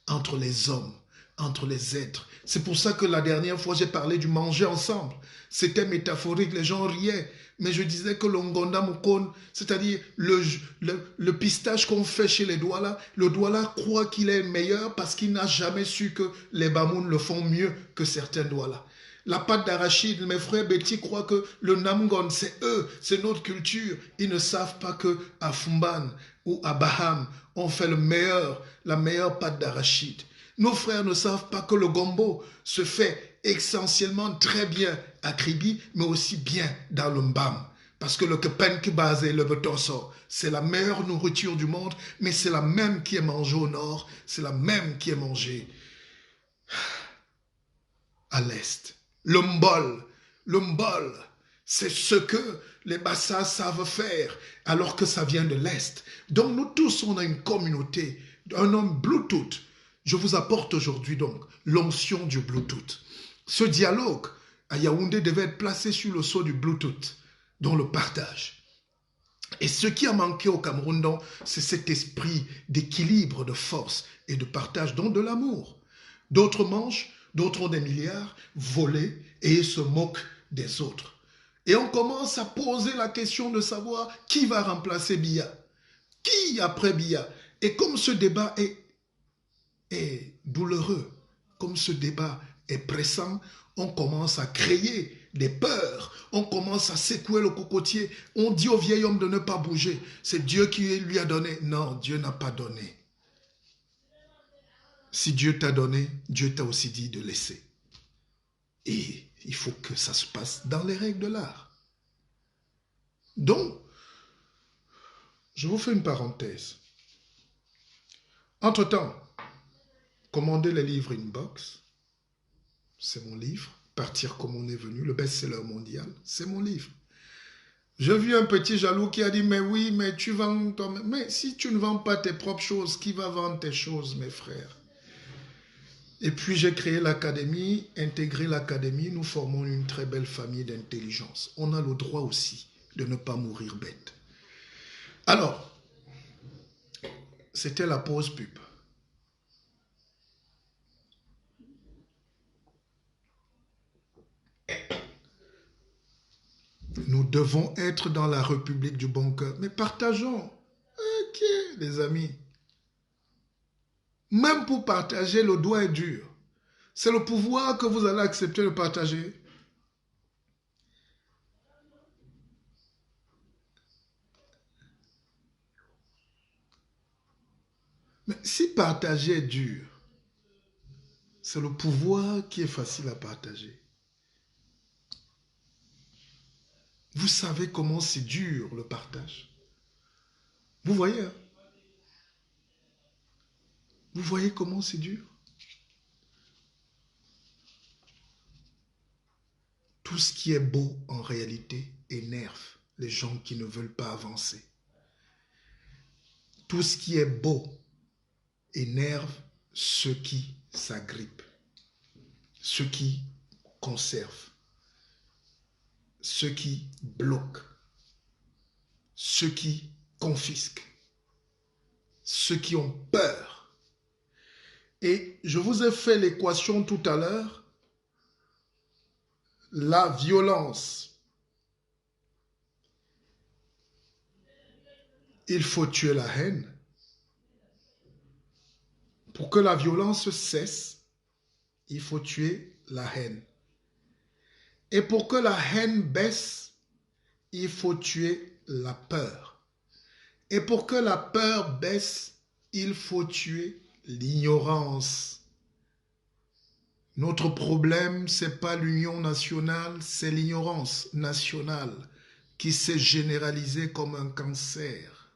entre les hommes, entre les êtres. C'est pour ça que la dernière fois, j'ai parlé du manger ensemble. C'était métaphorique, les gens riaient. Mais je disais que le Ngonda Mukon, c'est-à-dire le pistache qu'on fait chez les Douala, le Douala croit qu'il est meilleur parce qu'il n'a jamais su que les Bamoun le font mieux que certains Douala. La pâte d'arachide, mes frères Betty croient que le Namgon, c'est eux, c'est notre culture. Ils ne savent pas que à Fumban ou à Baham, on fait la meilleure pâte d'arachide. Nos frères ne savent pas que le gombo se fait essentiellement très bien à Kribi, mais aussi bien dans le Mbam. Parce que le kepen qui basé le betonso, c'est la meilleure nourriture du monde, mais c'est la même qui est mangée au nord, c'est la même qui est mangée à l'est. Le mbol, c'est ce que les Bassas savent faire, alors que ça vient de l'est. Donc nous tous, on a une communauté, un homme Bluetooth. Je vous apporte aujourd'hui donc l'onction du Bluetooth. Ce dialogue à Yaoundé devait être placé sur le sceau du Bluetooth, dont le partage. Et ce qui a manqué au Cameroun, donc, c'est cet esprit d'équilibre, de force et de partage, donc de l'amour. D'autres mangent, d'autres ont des milliards, volés, et se moquent des autres. Et on commence à poser la question de savoir qui va remplacer Biya. Qui après Biya? Et comme ce débat est douloureux, comme ce débat est pressant, on commence à créer des peurs, on commence à secouer le cocotier, on dit au vieil homme de ne pas bouger, c'est Dieu qui lui a donné. Non, Dieu n'a pas donné. Si Dieu t'a donné, Dieu t'a aussi dit de laisser. Et il faut que ça se passe dans les règles de l'art. Donc, je vous fais une parenthèse. Entre-temps, commandez les livres Inbox. C'est mon livre. Partir comme on est venu, le best-seller mondial, c'est mon livre. J'ai vu un petit jaloux qui a dit, mais oui, mais tu vends toi-même. Mais si tu ne vends pas tes propres choses, qui va vendre tes choses, mes frères? Et puis j'ai créé l'académie, intégré l'académie, nous formons une très belle famille d'intelligence. On a le droit aussi de ne pas mourir bête. Alors, c'était la pause pub. devons être dans la République du bon cœur. Mais partageons. Ok, les amis. Même pour partager, le doigt est dur. C'est le pouvoir que vous allez accepter de partager. Mais si partager est dur, c'est le pouvoir qui est facile à partager. Vous savez comment c'est dur le partage. Vous voyez, hein? Vous voyez comment c'est dur? Tout ce qui est beau en réalité énerve les gens qui ne veulent pas avancer. Tout ce qui est beau énerve ceux qui s'agrippent, ceux qui conservent, ceux qui bloquent, ceux qui confisquent, ceux qui ont peur. Et je vous ai fait l'équation tout à l'heure. La violence, il faut tuer la haine. Pour que la violence cesse, il faut tuer la haine. Et pour que la haine baisse, il faut tuer la peur. Et pour que la peur baisse, il faut tuer l'ignorance. Notre problème, ce n'est pas l'union nationale, c'est l'ignorance nationale qui s'est généralisée comme un cancer.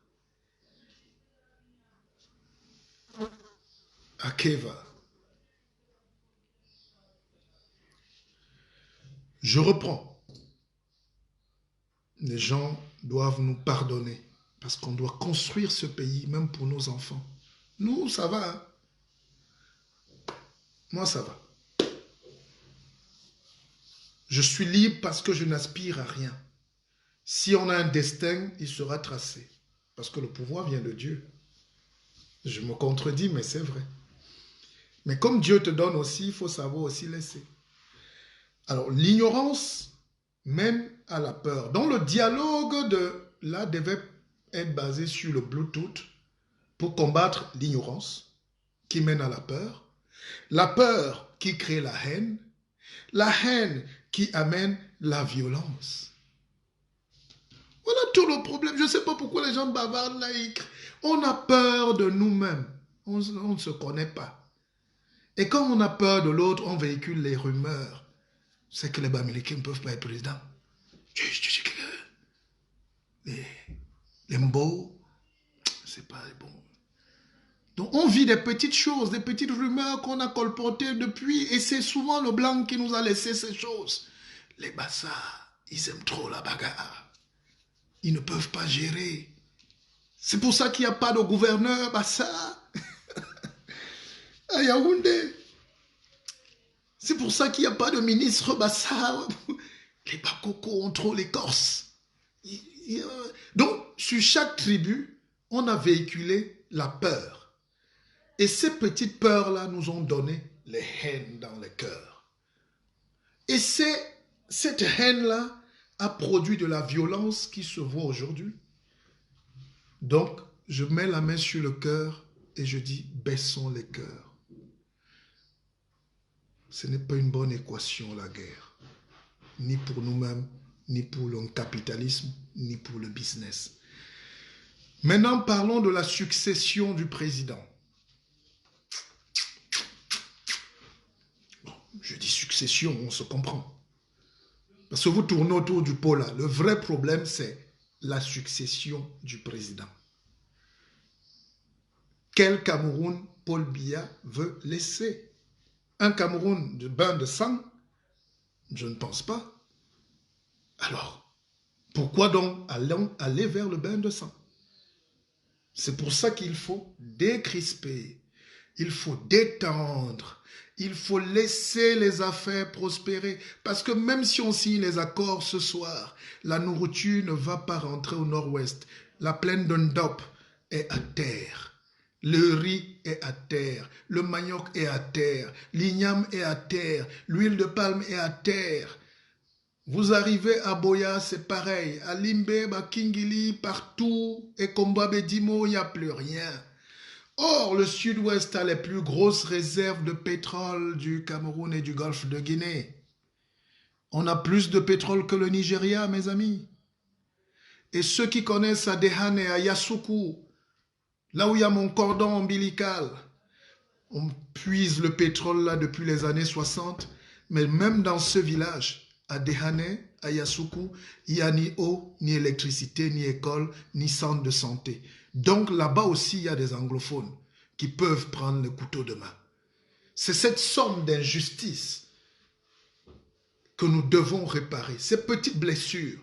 Akeva. Je reprends. Les gens doivent nous pardonner parce qu'on doit construire ce pays, même pour nos enfants. Nous, ça va. Hein? Moi, ça va. Je suis libre parce que je n'aspire à rien. Si on a un destin, il sera tracé. Parce que le pouvoir vient de Dieu. Je me contredis, mais c'est vrai. Mais comme Dieu te donne aussi, il faut savoir aussi laisser. Alors, l'ignorance mène à la peur. Donc, le dialogue là devait être basé sur le Bluetooth pour combattre l'ignorance qui mène à la peur qui crée la haine qui amène la violence. Voilà tout le problème. Je ne sais pas pourquoi les gens bavardent là. On a peur de nous-mêmes. On ne se connaît pas. Et quand on a peur de l'autre, on véhicule les rumeurs. C'est que les Bamileke ne peuvent pas être présidents. Les Mbo, c'est pas bon. Donc on vit des petites choses, des petites rumeurs qu'on a colportées depuis. Et c'est souvent le blanc qui nous a laissé ces choses. Les Bassa, ils aiment trop la bagarre. Ils ne peuvent pas gérer. C'est pour ça qu'il n'y a pas de gouverneur Bassa à Yaoundé. C'est pour ça qu'il n'y a pas de ministre Bassa. Les Bakoko ont trop les Corses. Donc, sur chaque tribu, on a véhiculé la peur. Et ces petites peurs-là nous ont donné les haines dans les cœurs. Et cette haine-là a produit de la violence qui se voit aujourd'hui. Donc, je mets la main sur le cœur et je dis, baissons les cœurs. Ce n'est pas une bonne équation, la guerre. Ni pour nous-mêmes, ni pour le capitalisme, ni pour le business. Maintenant, parlons de la succession du président. Bon, je dis succession, on se comprend. Parce que vous tournez autour du pot là. Le vrai problème, c'est la succession du président. Quel Cameroun Paul Biya veut laisser? Un Cameroun de bain de sang? Je ne pense pas. Alors, pourquoi donc aller vers le bain de sang? C'est pour ça qu'il faut décrisper, il faut détendre, il faut laisser les affaires prospérer. Parce que même si on signe les accords ce soir, la nourriture ne va pas rentrer au nord-ouest. La plaine de Ndop est à terre. Le riz est à terre, le manioc est à terre, l'igname est à terre, l'huile de palme est à terre. Vous arrivez à Boya, c'est pareil. À Limbe, à Kingili, partout, et Kombabe Dimo, il n'y a plus rien. Or, le sud-ouest a les plus grosses réserves de pétrole du Cameroun et du golfe de Guinée. On a plus de pétrole que le Nigeria, mes amis. Et ceux qui connaissent à Dehane et à Yasoukou, là où il y a mon cordon ombilical, on puise le pétrole là depuis les années 60, mais même dans ce village, à Dehane, à Yasoukou, il n'y a ni eau, ni électricité, ni école, ni centre de santé. Donc là-bas aussi, il y a des anglophones qui peuvent prendre le couteau de main. C'est cette somme d'injustice que nous devons réparer, ces petites blessures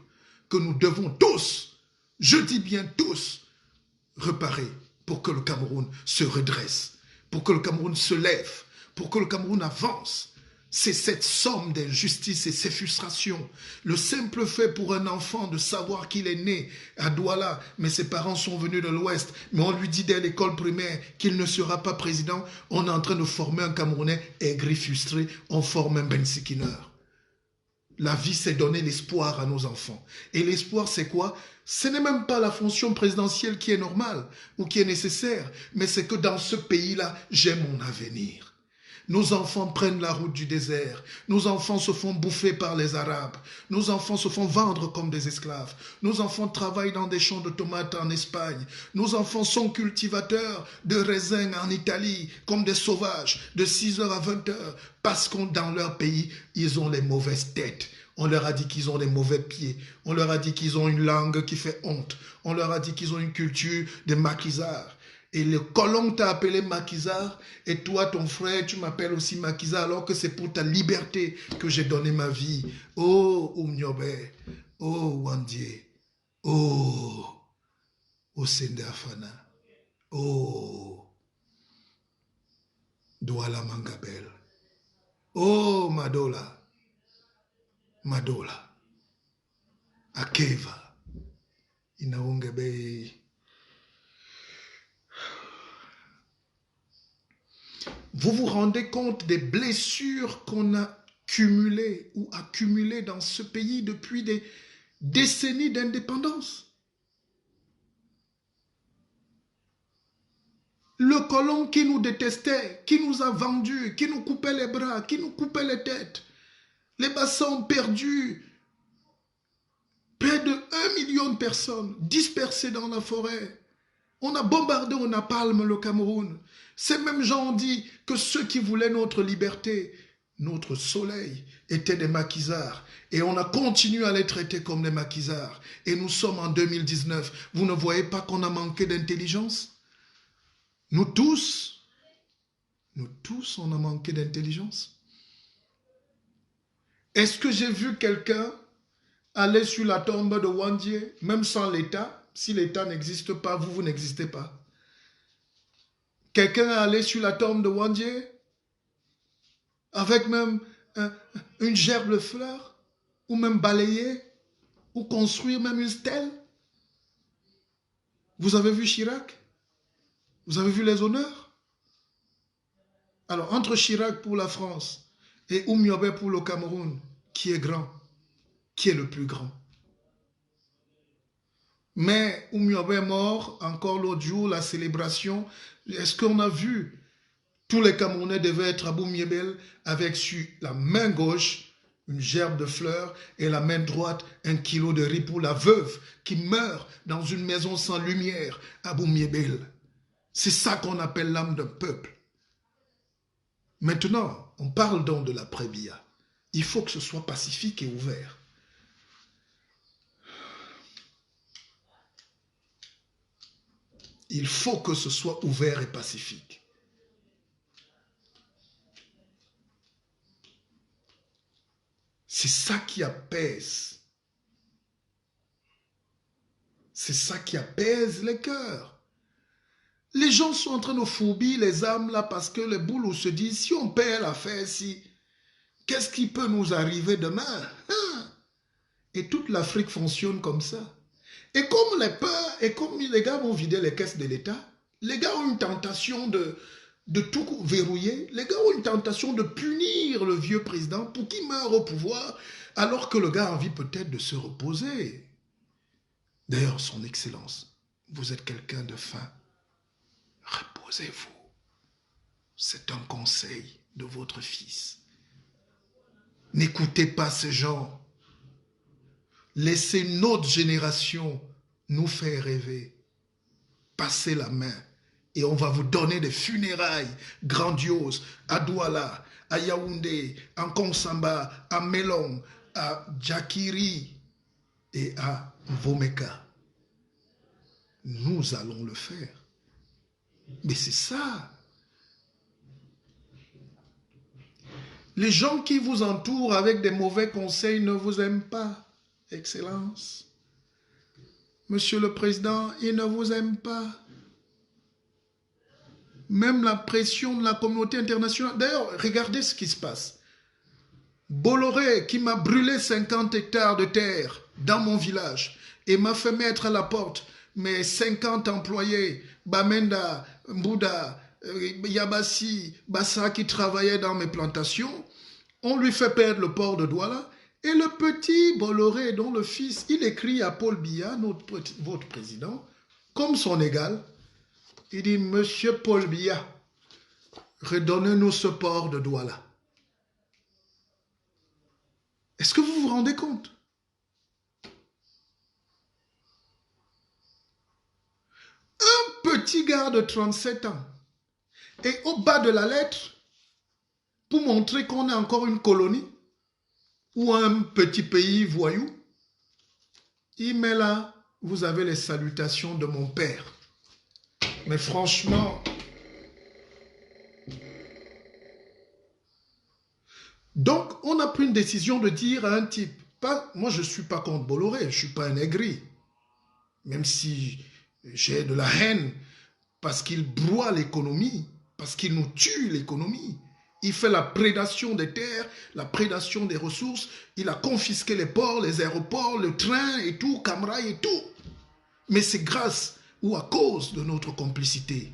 que nous devons tous, je dis bien tous, réparer pour que le Cameroun se redresse, pour que le Cameroun se lève, pour que le Cameroun avance. C'est cette somme d'injustice et ces frustrations. Le simple fait pour un enfant de savoir qu'il est né à Douala, mais ses parents sont venus de l'Ouest, mais on lui dit dès l'école primaire qu'il ne sera pas président, on est en train de former un Camerounais aigri, frustré, on forme un Ben Sikiner. La vie, c'est donner l'espoir à nos enfants. Et l'espoir, c'est quoi? Ce n'est même pas la fonction présidentielle qui est normale ou qui est nécessaire, mais c'est que dans ce pays-là, j'ai mon avenir. Nos enfants prennent la route du désert. Nos enfants se font bouffer par les Arabes. Nos enfants se font vendre comme des esclaves. Nos enfants travaillent dans des champs de tomates en Espagne. Nos enfants sont cultivateurs de raisins en Italie comme des sauvages de 6h à 20h parce que dans leur pays, ils ont les mauvaises têtes. On leur a dit qu'ils ont des mauvais pieds. On leur a dit qu'ils ont une langue qui fait honte. On leur a dit qu'ils ont une culture de maquisards. Et le colon t'a appelé maquisard, et toi, ton frère, tu m'appelles aussi maquisard, alors que c'est pour ta liberté que j'ai donné ma vie. Oh, Oumniobe, oh, Wandie, oh, Osendafana, oh, Douala Mangabel, oh, Madola, Madola, Akeva, Inaungebe. Vous vous rendez compte des blessures qu'on a cumulées ou accumulées dans ce pays depuis des décennies d'indépendance? Le colon qui nous détestait, qui nous a vendus, qui nous coupait les bras, qui nous coupait les têtes, les bassins perdus, près de 1 million de personnes dispersées dans la forêt. On a bombardé au napalm le Cameroun. Ces mêmes gens ont dit que ceux qui voulaient notre liberté, notre soleil, étaient des maquisards. Et on a continué à les traiter comme des maquisards. Et nous sommes en 2019. Vous ne voyez pas qu'on a manqué d'intelligence? Nous tous, on a manqué d'intelligence. Est-ce que j'ai vu quelqu'un aller sur la tombe de Wandie, même sans l'État? Si l'État n'existe pas, vous n'existez pas. Quelqu'un est allé sur la tombe de Wandie avec même une gerbe de fleurs, ou même balayer, ou construire même une stèle? Vous avez vu Chirac? Vous avez vu les honneurs? Alors, entre Chirac pour la France et Oumiobe pour le Cameroun, qui est grand? Qui est le plus grand? Mais Oumiobe est mort, encore l'autre jour, la célébration. Est-ce qu'on a vu? Tous les Camerounais devaient être à Boumiébel avec sur la main gauche une gerbe de fleurs et la main droite 1 kilo de riz pour la veuve qui meurt dans une maison sans lumière à Boumiébel. C'est ça qu'on appelle l'âme d'un peuple. Maintenant, on parle donc de l'après-Biya. Il faut que ce soit pacifique et ouvert. Il faut que ce soit ouvert et pacifique. C'est ça qui apaise. C'est ça qui apaise les cœurs. Les gens sont en train de fourbir les âmes là parce que les boulous se disent, si on perd l'affaire, qu'est-ce qui peut nous arriver demain? Et toute l'Afrique fonctionne comme ça. Et comme les peurs, et comme les gars vont vider les caisses de l'État, les gars ont une tentation de tout verrouiller, les gars ont une tentation de punir le vieux président pour qu'il meure au pouvoir, alors que le gars a envie peut-être de se reposer. D'ailleurs, son excellence, vous êtes quelqu'un de fin. Reposez-vous. C'est un conseil de votre fils. N'écoutez pas ces gens. Laissez notre génération nous faire rêver. Passez la main et on va vous donner des funérailles grandioses à Douala, à Yaoundé, à Konsamba, à Melong, à Djakiri et à Vomeka. Nous allons le faire. Mais c'est ça. Les gens qui vous entourent avec des mauvais conseils ne vous aiment pas, Excellence. Monsieur le Président, ils ne vous aiment pas. Même la pression de la communauté internationale. D'ailleurs, regardez ce qui se passe. Bolloré, qui m'a brûlé 50 hectares de terre dans mon village et m'a fait mettre à la porte mes 50 employés, Bamenda, Mbouda, Yabassi, Bassa, qui travaillaient dans mes plantations, on lui fait perdre le port de Douala. Et le petit Bolloré, dont le fils, il écrit à Paul Biya, votre président, comme son égal. Il dit, Monsieur Paul Biya, redonnez-nous ce port de Douala. Est-ce que vous vous rendez compte? Un petit gars de 37 ans. Et au bas de la lettre, pour montrer qu'on est encore une colonie, ou un petit pays voyou, il met là, vous avez les salutations de mon père. Mais franchement, donc on a pris une décision de dire à un type, moi je ne suis pas contre Bolloré, je ne suis pas un aigri, même si j'ai de la haine, parce qu'il broie l'économie, parce qu'il nous tue l'économie. Il fait la prédation des terres, la prédation des ressources. Il a confisqué les ports, les aéroports, le train et tout, Camrail et tout. Mais c'est grâce ou à cause de notre complicité.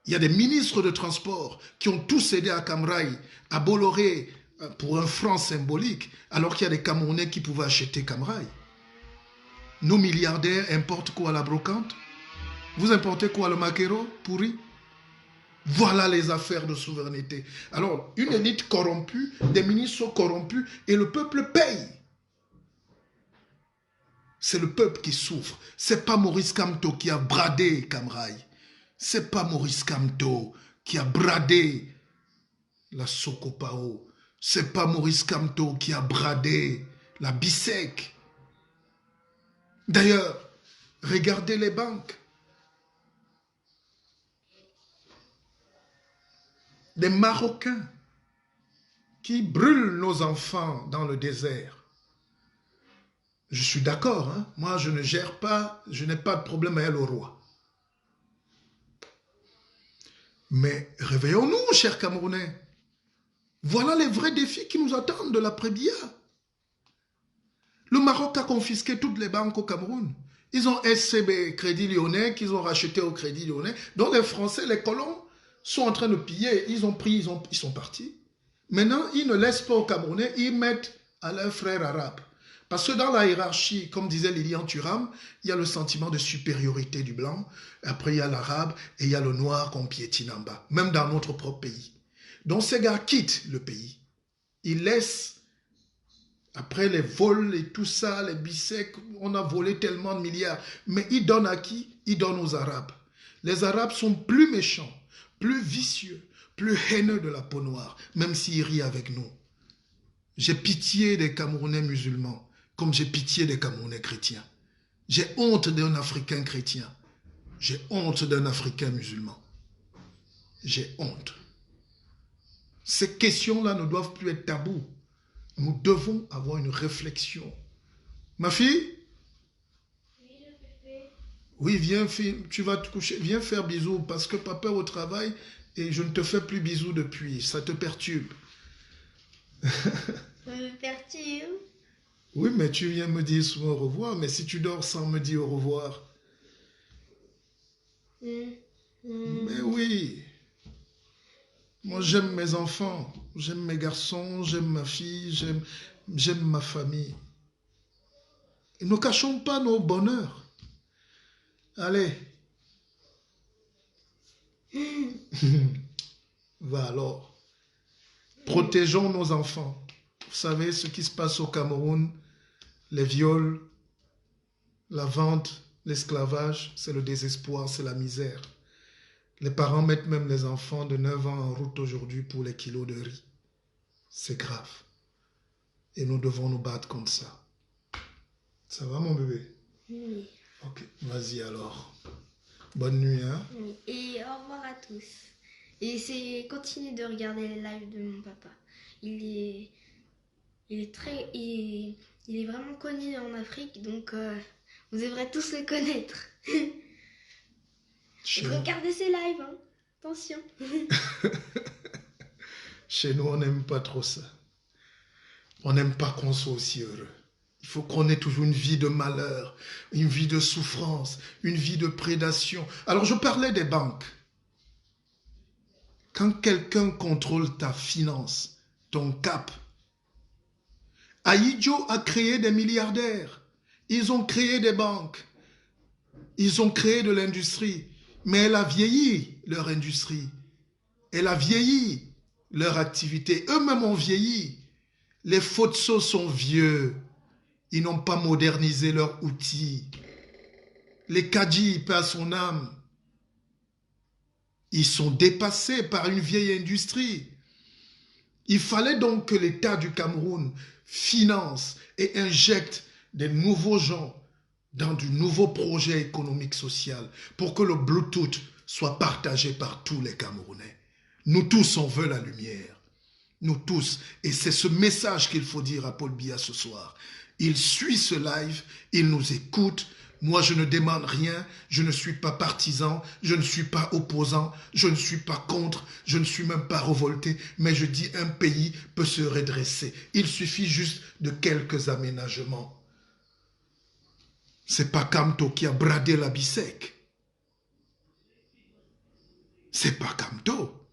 Il y a des ministres de transport qui ont tous cédé à Camrail, à Bolloré, pour un franc symbolique, alors qu'il y a des Camerounais qui pouvaient acheter Camrail. Nos milliardaires importent quoi à la brocante? Vous importez quoi le maquereau pourri? Voilà les affaires de souveraineté. Alors, une élite corrompue, des ministres corrompus, et le peuple paye. C'est le peuple qui souffre. C'est pas Maurice Kamto qui a bradé Camrail. C'est pas Maurice Kamto qui a bradé la Sokopao. C'est pas Maurice Kamto qui a bradé la Bissec. D'ailleurs, regardez les banques. Des Marocains qui brûlent nos enfants dans le désert. Je suis d'accord, hein? Moi je ne gère pas, je n'ai pas de problème à aller au roi. Mais réveillons-nous, chers Camerounais. Voilà les vrais défis qui nous attendent de l'après-Biya. Le Maroc a confisqué toutes les banques au Cameroun. Ils ont SCB, Crédit Lyonnais, qu'ils ont racheté au Crédit Lyonnais. Donc les Français, les colons, sont en train de piller, ils ont pris, ils sont partis. Maintenant, ils ne laissent pas aux Camerounais, ils mettent à leurs frères arabes. Parce que dans la hiérarchie, comme disait Lilian Thuram, il y a le sentiment de supériorité du blanc, après il y a l'arabe et il y a le noir qu'on piétine en bas, même dans notre propre pays. Donc ces gars quittent le pays. Ils laissent, après les vols et tout ça, les bisecs, on a volé tellement de milliards, mais ils donnent à qui? Ils donnent aux Arabes. Les Arabes sont plus méchants, plus vicieux, plus haineux de la peau noire, même s'ils rient avec nous. J'ai pitié des Camerounais musulmans, comme j'ai pitié des Camerounais chrétiens. J'ai honte d'un Africain chrétien. J'ai honte d'un Africain musulman. J'ai honte. Ces questions-là ne doivent plus être tabous. Nous devons avoir une réflexion. Ma fille? Oui, viens, tu vas te coucher. Viens faire bisous parce que papa est au travail et je ne te fais plus bisous depuis. Ça te perturbe. Ça me perturbe. Oui, mais tu viens me dire souvent au revoir. Mais si tu dors sans me dire au revoir. Mais oui. Moi, j'aime mes enfants, j'aime mes garçons, j'aime ma fille, j'aime ma famille. Et ne cachons pas nos bonheurs. Allez. Va alors. Protégeons nos enfants. Vous savez ce qui se passe au Cameroun, les viols, la vente, l'esclavage, c'est le désespoir, c'est la misère. Les parents mettent même les enfants de 9 ans en route aujourd'hui pour les kilos de riz. C'est grave. Et nous devons nous battre contre ça. Ça va mon bébé? Oui. Ok, vas-y alors. Bonne nuit, hein? Oui. Et au revoir à tous. Et continuez de regarder les lives de mon papa. Il est vraiment connu en Afrique, donc vous devrez tous le connaître. Regardez ses lives, hein. Attention. Chez nous, on n'aime pas trop ça. On n'aime pas qu'on soit aussi heureux. Il faut qu'on ait toujours une vie de malheur, une vie de souffrance, une vie de prédation. Alors, je parlais des banques. Quand quelqu'un contrôle ta finance, ton cap, Ahidjo a créé des milliardaires. Ils ont créé des banques. Ils ont créé de l'industrie. Mais elle a vieilli, leur industrie. Elle a vieilli, leur activité. Eux-mêmes ont vieilli. Les Fotso sont vieux. Ils n'ont pas modernisé leurs outils. Les Kadji, paix à son âme, ils sont dépassés par une vieille industrie. Il fallait donc que l'État du Cameroun finance et injecte des nouveaux gens dans du nouveau projet économique social pour que le Bluetooth soit partagé par tous les Camerounais. Nous tous, on veut la lumière. Nous tous. Et c'est ce message qu'il faut dire à Paul Biya ce soir. Il suit ce live, il nous écoute. Moi, je ne demande rien, je ne suis pas partisan, je ne suis pas opposant, je ne suis pas contre, je ne suis même pas révolté, mais je dis un pays peut se redresser. Il suffit juste de quelques aménagements. C'est pas Kamto qui a bradé la Bissek. C'est pas Kamto.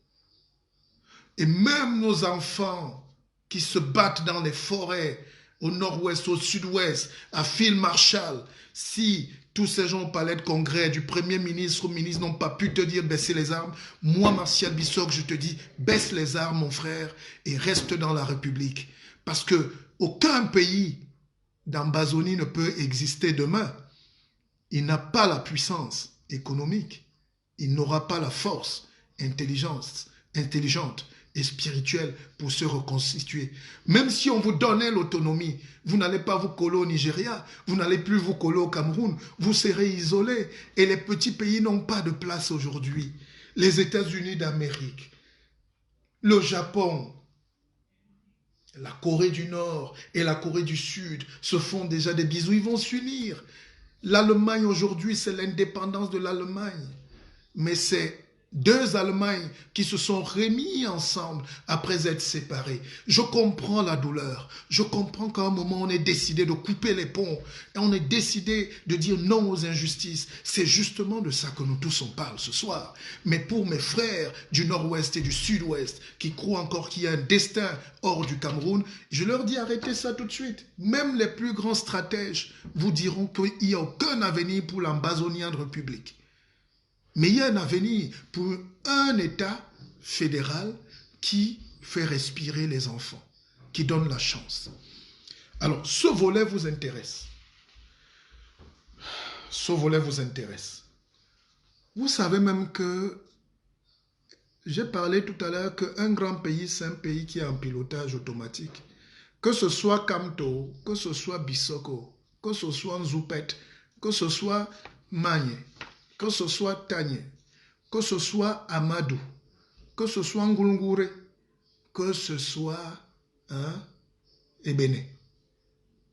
Et même nos enfants qui se battent dans les forêts, au nord-ouest, au sud-ouest, à Phil Marshall, si tous ces gens au palais de congrès, du premier ministre au ministre n'ont pas pu te dire baisser les armes, moi, Martial Bissok, je te dis, baisse les armes, mon frère, et reste dans la République. Parce que aucun pays d'Ambazonie ne peut exister demain. Il n'a pas la puissance économique. Il n'aura pas la force, intelligente et spirituelle pour se reconstituer. Même si on vous donnait l'autonomie, vous n'allez pas vous coller au Nigeria, vous n'allez plus vous coller au Cameroun, vous serez isolés. Et les petits pays n'ont pas de place aujourd'hui. Les États-Unis d'Amérique, le Japon, la Corée du Nord et la Corée du Sud se font déjà des bisous, ils vont s'unir. L'Allemagne aujourd'hui, c'est l'indépendance de l'Allemagne. Mais c'est deux Allemagnes qui se sont remis ensemble après être séparés. Je comprends la douleur. Je comprends qu'à un moment, on est décidé de couper les ponts. Et on est décidé de dire non aux injustices. C'est justement de ça que nous tous on parle ce soir. Mais pour mes frères du nord-ouest et du sud-ouest qui croient encore qu'il y a un destin hors du Cameroun, je leur dis arrêtez ça tout de suite. Même les plus grands stratèges vous diront qu'il n'y a aucun avenir pour l'Ambazonian République. Mais il y a un avenir pour un État fédéral qui fait respirer les enfants, qui donne la chance. Alors, ce volet vous intéresse. Ce volet vous intéresse. Vous savez même que j'ai parlé tout à l'heure qu'un grand pays, c'est un pays qui est en pilotage automatique. Que ce soit Kamto, que ce soit Bissoko, que ce soit Nzoupet, que ce soit Magne, que ce soit Tanye, que ce soit Amadou, que ce soit Ngulungure, que ce soit Ebene,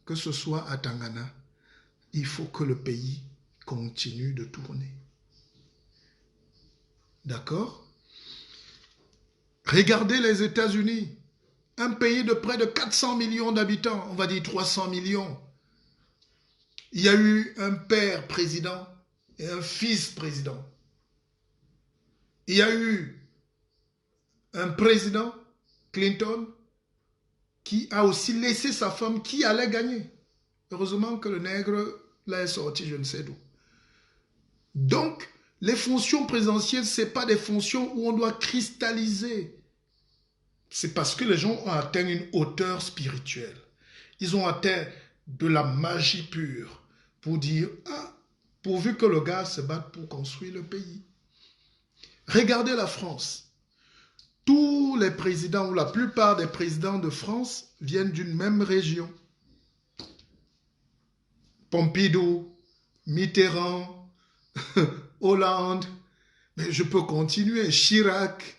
que ce soit à Tangana, il faut que le pays continue de tourner. D'accord? Regardez les États-Unis, un pays de près de 400 millions d'habitants, on va dire 300 millions. Il y a eu un père président et un fils président. Il y a eu un président, Clinton, qui a aussi laissé sa femme qui allait gagner. Heureusement que le nègre l'a sorti, je ne sais d'où. Donc, les fonctions présidentielles, ce n'est pas des fonctions où on doit cristalliser. C'est parce que les gens ont atteint une hauteur spirituelle. Ils ont atteint de la magie pure pour dire, ah, pourvu que le gars se batte pour construire le pays. Regardez la France. Tous les présidents ou la plupart des présidents de France viennent d'une même région. Pompidou, Mitterrand, Hollande, mais je peux continuer, Chirac.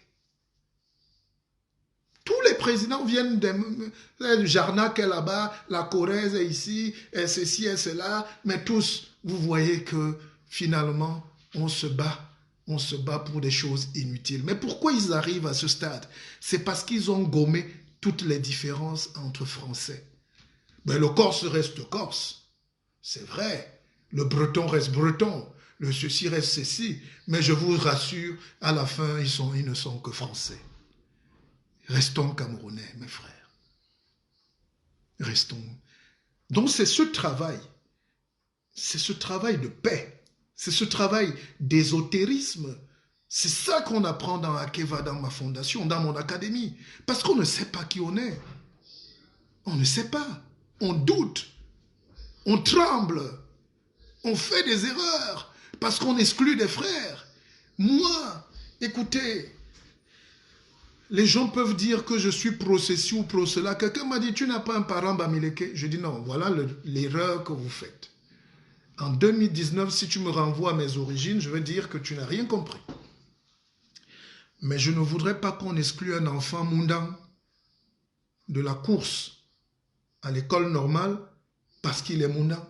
Tous les présidents viennent du Jarnac est là-bas, la Corrèze est ici, et ceci et cela, mais tous, vous voyez que finalement, on se bat pour des choses inutiles. Mais pourquoi ils arrivent à ce stade? C'est parce qu'ils ont gommé toutes les différences entre Français. Mais le Corse reste Corse, c'est vrai. Le Breton reste Breton, le ceci reste ceci. Mais je vous rassure, à la fin, ils ne sont que Français. Restons Camerounais, mes frères. Restons. Donc c'est ce travail de paix, c'est ce travail d'ésotérisme. C'est ça qu'on apprend dans Akeva, dans ma fondation, dans mon académie. Parce qu'on ne sait pas qui on est. On ne sait pas. On doute. On tremble. On fait des erreurs. Parce qu'on exclut des frères. Moi, écoutez, les gens peuvent dire que je suis pro ceci ou pro cela. Quelqu'un m'a dit, tu n'as pas un parent Bamileke? Je dis non, voilà l'erreur que vous faites. En 2019, si tu me renvoies à mes origines, je vais dire que tu n'as rien compris. Mais je ne voudrais pas qu'on exclue un enfant moundang de la course à l'école normale parce qu'il est moundang.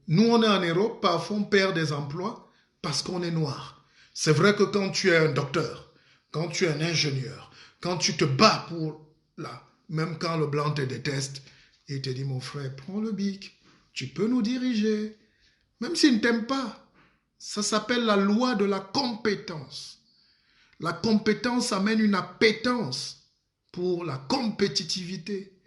Nous, on est en Europe, parfois on perd des emplois parce qu'on est noir. C'est vrai que quand tu es un docteur, quand tu es un ingénieur, quand tu te bats pour là, même quand le blanc te déteste, il te dit, mon frère, prends le bic, tu peux nous diriger, même s'il ne t'aime pas. Ça s'appelle la loi de la compétence. La compétence amène une appétence pour la compétitivité.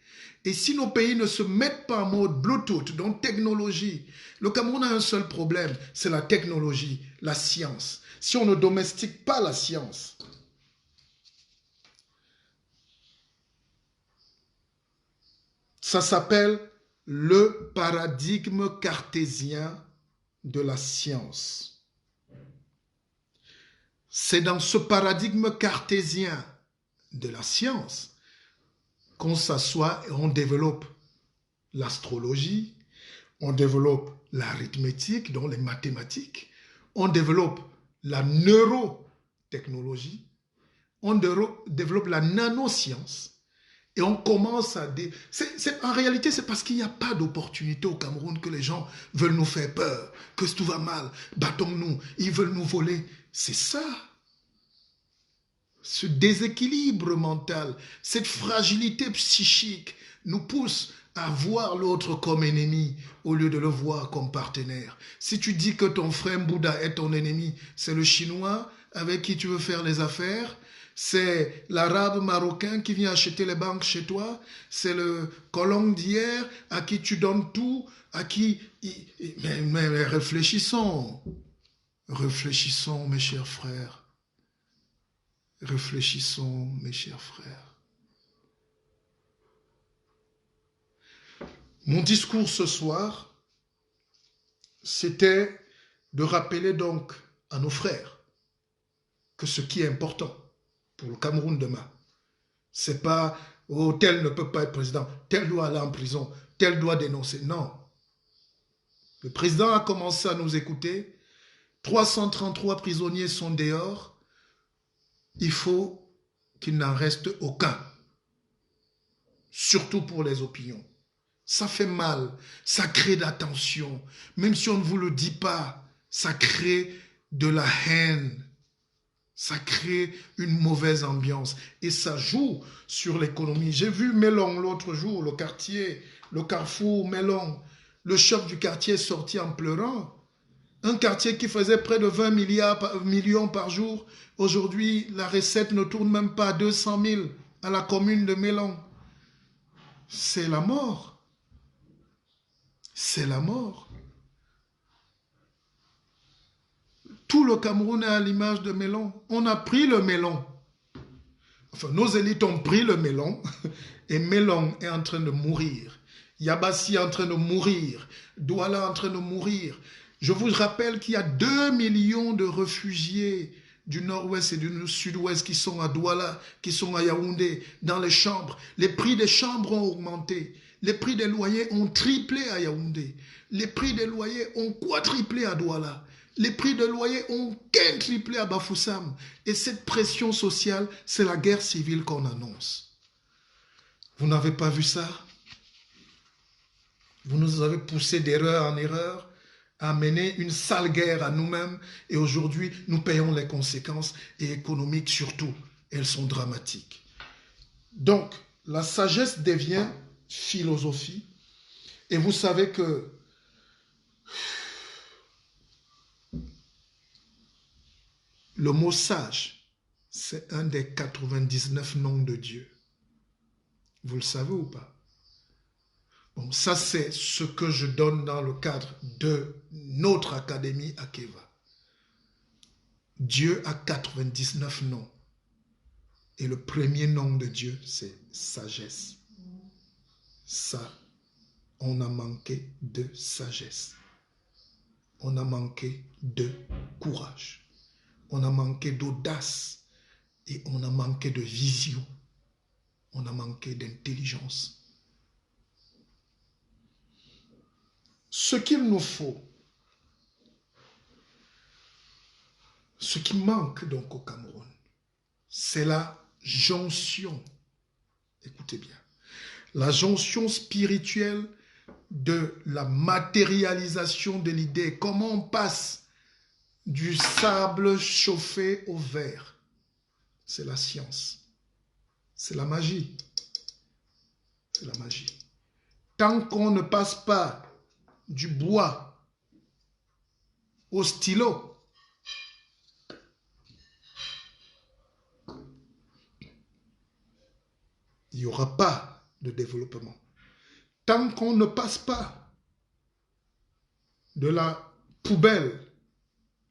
Et si nos pays ne se mettent pas en mode Bluetooth, donc technologie, le Cameroun a un seul problème, c'est la technologie, la science. Si on ne domestique pas la science, ça s'appelle le paradigme cartésien de la science. C'est dans ce paradigme cartésien de la science qu'on s'assoit et on développe l'astrologie, on développe l'arithmétique, donc les mathématiques, on développe la neurotechnologie, on développe la nanoscience, et on commence à... En réalité, c'est parce qu'il n'y a pas d'opportunité au Cameroun que les gens veulent nous faire peur, que tout va mal, battons-nous, ils veulent nous voler. C'est ça. Ce déséquilibre mental, cette fragilité psychique nous pousse à voir l'autre comme ennemi au lieu de le voir comme partenaire. Si tu dis que ton frère Bouddha est ton ennemi, c'est le Chinois avec qui tu veux faire les affaires, c'est l'arabe marocain qui vient acheter les banques chez toi, c'est le colon d'hier à qui tu donnes tout, à qui... Mais réfléchissons, réfléchissons mes chers frères, réfléchissons mes chers frères. Mon discours ce soir, c'était de rappeler donc à nos frères que ce qui est important pour le Cameroun demain, c'est pas « oh, tel ne peut pas être président, tel doit aller en prison, tel doit dénoncer ». Non. Le président a commencé à nous écouter. 333 prisonniers sont dehors. Il faut qu'il n'en reste aucun. Surtout pour les opinions. Ça fait mal, ça crée de la tension. Même si on ne vous le dit pas, ça crée de la haine. Ça crée une mauvaise ambiance et ça joue sur l'économie. J'ai vu Melon l'autre jour, le quartier, le carrefour Melon. Le chef du quartier est sorti en pleurant. Un quartier qui faisait près de 20 millions par jour, aujourd'hui, la recette ne tourne même pas à 200 000 à la commune de Mélon. C'est la mort. C'est la mort. Tout le Cameroun est à l'image de Mélon. On a pris le Mélon. Enfin, nos élites ont pris le Mélon et Mélon est en train de mourir. Yabassi est en train de mourir. Douala est en train de mourir. Je vous rappelle qu'il y a 2 millions de réfugiés du nord-ouest et du sud-ouest qui sont à Douala, qui sont à Yaoundé, dans les chambres. Les prix des chambres ont augmenté. Les prix des loyers ont triplé à Yaoundé. Les prix des loyers ont quadruplé à Douala. Les prix de loyer ont quintuplé à Bafoussam. Et cette pression sociale, c'est la guerre civile qu'on annonce. Vous n'avez pas vu ça? Vous nous avez poussé d'erreur en erreur, à mener une sale guerre à nous-mêmes. Et aujourd'hui, nous payons les conséquences, et économiques surtout. Elles sont dramatiques. Donc, la sagesse devient philosophie. Et vous savez que le mot sage, c'est un des 99 noms de Dieu. Vous le savez ou pas? Bon, ça c'est ce que je donne dans le cadre de notre académie Akeva. Dieu a 99 noms. Et le premier nom de Dieu, c'est sagesse. Ça, on a manqué de sagesse. On a manqué de courage. On a manqué d'audace et on a manqué de vision. On a manqué d'intelligence. Ce qu'il nous faut, ce qui manque donc au Cameroun, c'est la jonction. Écoutez bien. La jonction spirituelle de la matérialisation de l'idée. Comment on passe du sable chauffé au verre? C'est la science. C'est la magie. C'est la magie. Tant qu'on ne passe pas du bois au stylo, il n'y aura pas de développement. Tant qu'on ne passe pas de la poubelle,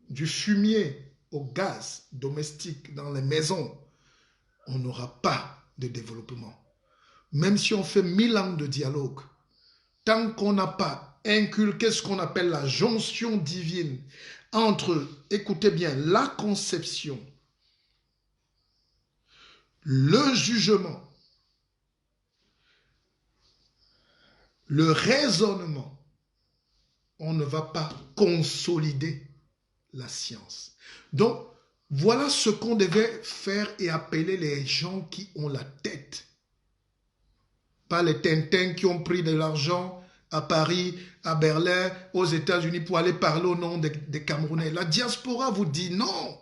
du fumier au gaz domestique dans les maisons, on n'aura pas de développement. Même si on fait 1000 ans de dialogue, tant qu'on n'a pas inculqué ce qu'on appelle la jonction divine entre, écoutez bien, la conception, le jugement, le raisonnement, on ne va pas consolider la science. Donc, voilà ce qu'on devait faire et appeler les gens qui ont la tête. Pas les Tintins qui ont pris de l'argent à Paris, à Berlin, aux États-Unis pour aller parler au nom des Camerounais. La diaspora vous dit non.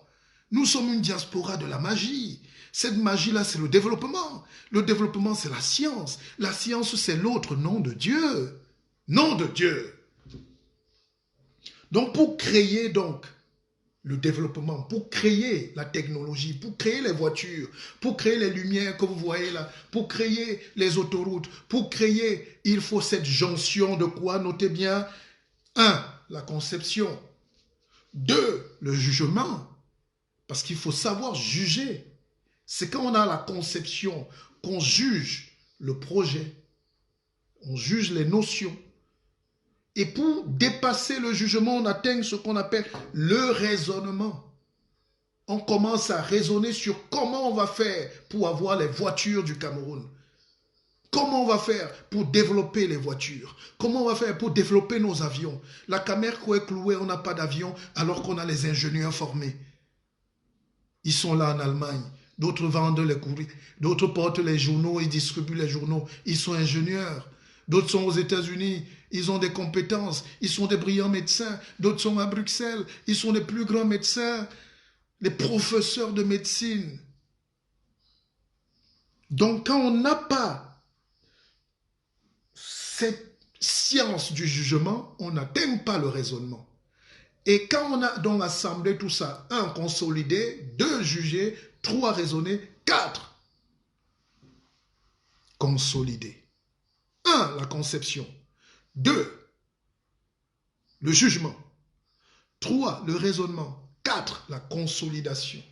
Nous sommes une diaspora de la magie. Cette magie-là, c'est le développement. Le développement, c'est la science. La science, c'est l'autre nom de Dieu. Nom de Dieu. Donc, pour créer le développement, pour créer la technologie, pour créer les voitures, pour créer les lumières que vous voyez là, pour créer les autoroutes, pour créer, il faut cette jonction de quoi? Notez bien. 1. La conception. 2. Le jugement. Parce qu'il faut savoir juger. C'est quand on a la conception qu'on juge le projet, on juge les notions. Et pour dépasser le jugement, on atteint ce qu'on appelle le raisonnement. On commence à raisonner sur comment on va faire pour avoir les voitures du Cameroun. Comment on va faire pour développer les voitures? Comment on va faire pour développer nos avions? La Camerco est clouée, on n'a pas d'avion alors qu'on a les ingénieurs formés. Ils sont là en Allemagne. D'autres vendent les courriers. D'autres portent les journaux, ils distribuent les journaux. Ils sont ingénieurs. D'autres sont aux États-Unis, ils ont des compétences, ils sont des brillants médecins. D'autres sont à Bruxelles, ils sont les plus grands médecins, les professeurs de médecine. Donc quand on n'a pas cette science du jugement, on n'atteint pas le raisonnement. Et quand on a donc assemblé tout ça, 1, consolider, 2, juger, 3, raisonner, 4, consolider. 1, la conception. 2, le jugement. 3, le raisonnement. 4, la consolidation.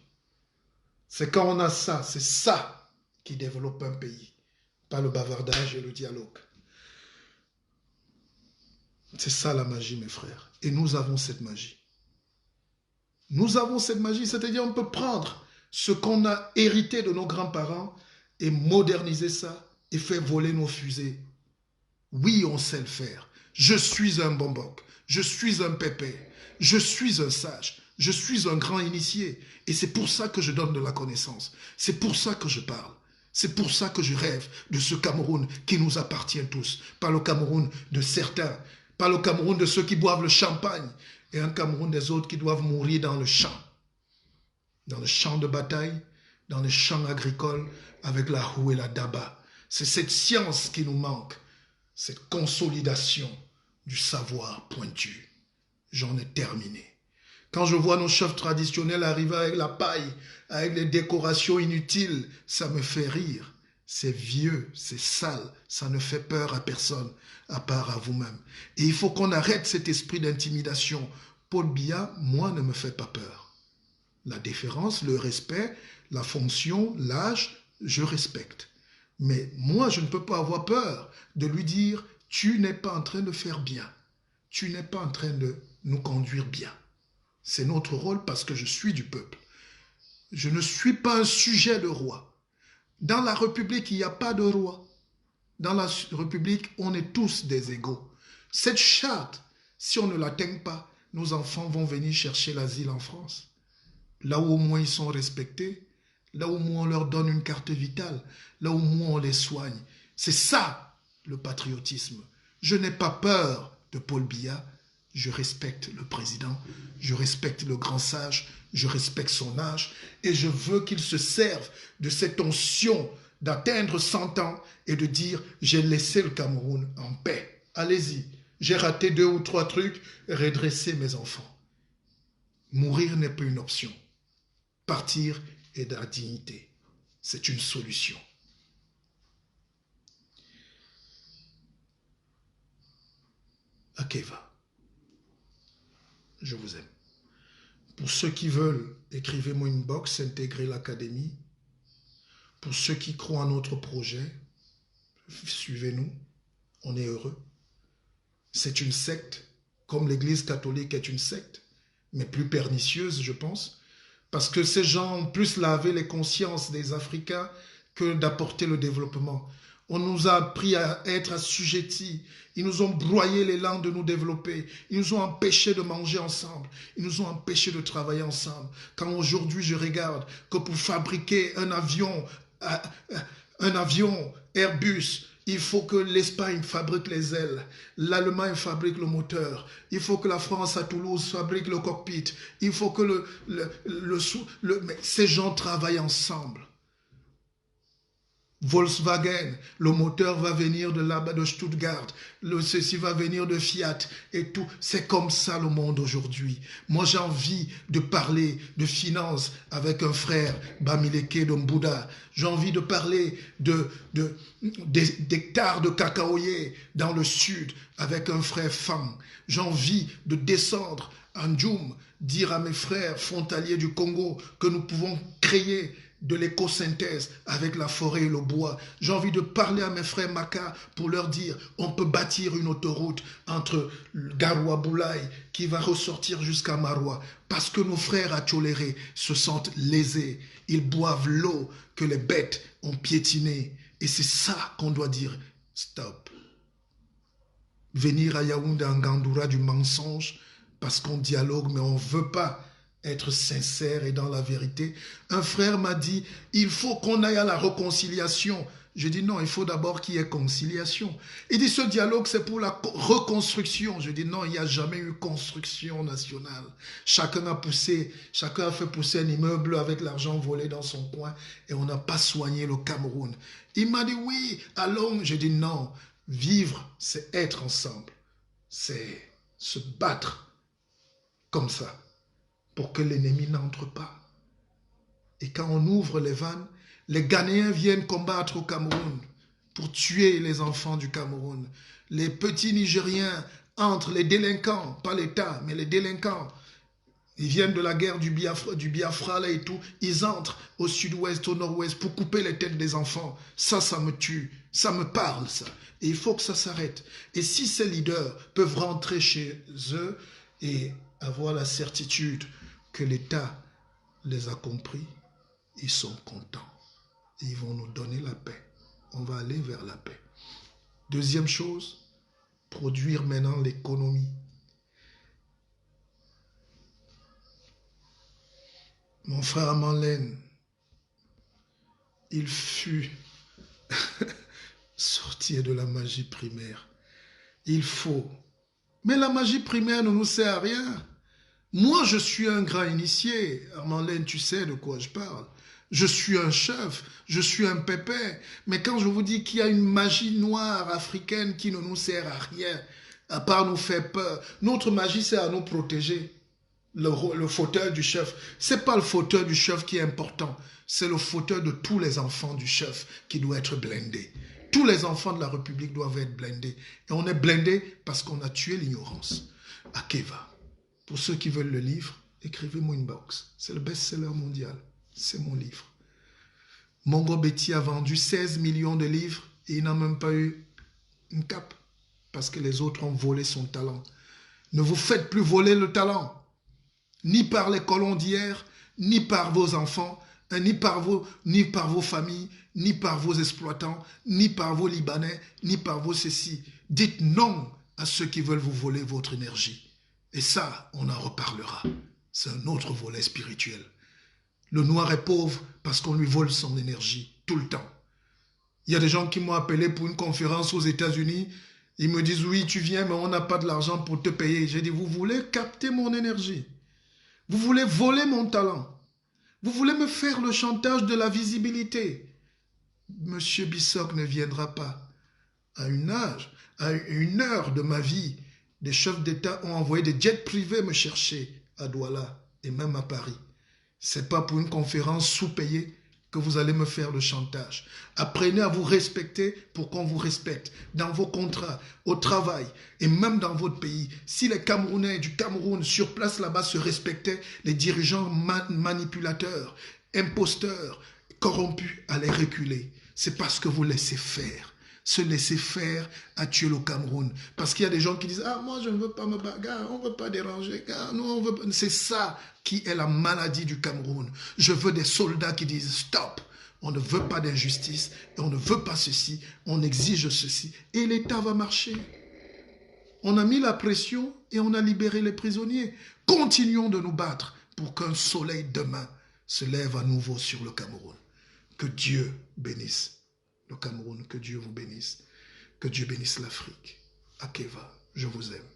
C'est quand on a ça, c'est ça qui développe un pays. Pas le bavardage et le dialogue. C'est ça la magie, mes frères. Et nous avons cette magie. Nous avons cette magie, c'est-à-dire on peut prendre ce qu'on a hérité de nos grands-parents et moderniser ça et faire voler nos fusées. Oui, on sait le faire. Je suis un Bombok, je suis un pépé, je suis un sage, je suis un grand initié. Et c'est pour ça que je donne de la connaissance. C'est pour ça que je parle. C'est pour ça que je rêve de ce Cameroun qui nous appartient tous. Pas le Cameroun de certains, pas le Cameroun de ceux qui boivent le champagne, et un Cameroun des autres qui doivent mourir dans le champ de bataille, dans les champs agricoles, avec la houe et la daba. C'est cette science qui nous manque, cette consolidation du savoir pointu. J'en ai terminé. Quand je vois nos chefs traditionnels arriver avec la paille, avec les décorations inutiles, ça me fait rire. C'est vieux, c'est sale, ça ne fait peur à personne, à part à vous-même. Et il faut qu'on arrête cet esprit d'intimidation. Paul Biya, moi, ne me fait pas peur. La déférence, le respect, la fonction, l'âge, je respecte. Mais moi, je ne peux pas avoir peur de lui dire « tu n'es pas en train de faire bien, tu n'es pas en train de nous conduire bien ». C'est notre rôle parce que je suis du peuple. Je ne suis pas un sujet de roi. Dans la République, il n'y a pas de roi. Dans la République, on est tous des égaux. Cette charte, si on ne l'atteigne pas, nos enfants vont venir chercher l'asile en France. Là où au moins ils sont respectés, là où au moins on leur donne une carte vitale, là où au moins on les soigne. C'est ça le patriotisme. Je n'ai pas peur de Paul Biya. Je respecte le président, je respecte le grand sage, je respecte son âge et je veux qu'il se serve de cette onction d'atteindre 100 ans et de dire « j'ai laissé le Cameroun en paix, allez-y, j'ai raté 2 ou 3 trucs, redressez mes enfants ». Mourir n'est pas une option, partir est de la dignité, c'est une solution. Akeva. Je vous aime. Pour ceux qui veulent, écrivez-moi une box, intégrer l'académie. Pour ceux qui croient en notre projet, suivez-nous, on est heureux. C'est une secte, comme l'Église catholique est une secte, mais plus pernicieuse, je pense, parce que ces gens ont plus lavé les consciences des Africains que d'apporter le développement. On nous a appris à être assujettis. Ils nous ont broyé l'élan de nous développer. Ils nous ont empêchés de manger ensemble. Ils nous ont empêchés de travailler ensemble. Quand aujourd'hui je regarde que pour fabriquer un avion Airbus, il faut que l'Espagne fabrique les ailes, l'Allemagne fabrique le moteur, il faut que la France à Toulouse fabrique le cockpit, il faut que mais ces gens travaillent ensemble. Volkswagen, le moteur va venir de là-bas de Stuttgart, ceci va venir de Fiat et tout. C'est comme ça le monde aujourd'hui. Moi j'ai envie de parler de finances avec un frère, Bamileke Dombouda. J'ai envie de parler d'hectares de cacaoyers dans le sud avec un frère Fang. J'ai envie de descendre en Djoum, dire à mes frères frontaliers du Congo que nous pouvons créer de l'écosynthèse avec la forêt et le bois. J'ai envie de parler à mes frères Maka pour leur dire on peut bâtir une autoroute entre Garoua-Boulaye qui va ressortir jusqu'à Maroua parce que nos frères à Tcholéré se sentent lésés. Ils boivent l'eau que les bêtes ont piétinée. Et c'est ça qu'on doit dire stop. Venir à Yaoundé en Gandoura du mensonge parce qu'on dialogue mais on ne veut pas être sincère et dans la vérité. Un frère m'a dit, il faut qu'on aille à la réconciliation. Je dis non, il faut d'abord qu'il y ait conciliation. Il dit, ce dialogue, c'est pour la reconstruction. Je dis non, il n'y a jamais eu construction nationale. Chacun a fait pousser un immeuble avec l'argent volé dans son coin et on n'a pas soigné le Cameroun. Il m'a dit oui, allons. Je dis non, vivre, c'est être ensemble. C'est se battre comme ça, pour que l'ennemi n'entre pas. Et quand on ouvre les vannes, les Ghanéens viennent combattre au Cameroun pour tuer les enfants du Cameroun. Les petits Nigériens entrent, les délinquants, pas l'État, mais les délinquants, ils viennent de la guerre du Biafra là et tout, ils entrent au sud-ouest, au nord-ouest pour couper les têtes des enfants. Ça me tue, ça me parle ça. Et il faut que ça s'arrête. Et si ces leaders peuvent rentrer chez eux et avoir la certitude que l'État les a compris, ils sont contents. Et ils vont nous donner la paix. On va aller vers la paix. Deuxième chose, produire maintenant l'économie. Mon frère Amanlène, il fut sorti de la magie primaire. Il faut. Mais la magie primaire ne nous sert à rien. Moi, je suis un grand initié. Amanlène, tu sais de quoi je parle. Je suis un chef, je suis un pépère. Mais quand je vous dis qu'il y a une magie noire africaine qui ne nous sert à rien, à part nous faire peur, notre magie sert à nous protéger. Le fauteuil du chef, c'est pas le fauteuil du chef qui est important, c'est le fauteuil de tous les enfants du chef qui doit être blindé. Tous les enfants de la République doivent être blindés. Et on est blindé parce qu'on a tué l'ignorance. Akeva. Pour ceux qui veulent le livre, écrivez-moi une box. C'est le best-seller mondial. C'est mon livre. Mongo Betty a vendu 16 millions de livres et il n'a même pas eu une cape parce que les autres ont volé son talent. Ne vous faites plus voler le talent. Ni par les colons d'hier, ni par vos enfants, ni par vos familles, ni par vos exploitants, ni par vos Libanais, ni par vos ceci. Dites non à ceux qui veulent vous voler votre énergie. Et ça, on en reparlera. C'est un autre volet spirituel. Le noir est pauvre parce qu'on lui vole son énergie tout le temps. Il y a des gens qui m'ont appelé pour une conférence aux États-Unis. Ils me disent, oui, tu viens, mais on n'a pas de l'argent pour te payer. J'ai dit, vous voulez capter mon énergie? Vous voulez voler mon talent? Vous voulez me faire le chantage de la visibilité? Monsieur Bissok ne viendra pas. À une heure de ma vie, des chefs d'État ont envoyé des jets privés me chercher à Douala et même à Paris. C'est pas pour une conférence sous-payée que vous allez me faire le chantage. Apprenez à vous respecter pour qu'on vous respecte. Dans vos contrats, au travail et même dans votre pays. Si les Camerounais du Cameroun sur place là-bas se respectaient, les dirigeants manipulateurs, imposteurs, corrompus allaient reculer. C'est parce que vous laissez faire. Se laisser faire a tué le Cameroun. Parce qu'il y a des gens qui disent « Ah, moi je ne veux pas me bagarrer, on ne veut pas déranger. Nous, on veut... » C'est ça qui est la maladie du Cameroun. Je veux des soldats qui disent « Stop, on ne veut pas d'injustice, on ne veut pas ceci, on exige ceci. » Et l'État va marcher. On a mis la pression et on a libéré les prisonniers. Continuons de nous battre pour qu'un soleil demain se lève à nouveau sur le Cameroun. Que Dieu bénisse le Cameroun, que Dieu vous bénisse, que Dieu bénisse l'Afrique. Akeva, je vous aime.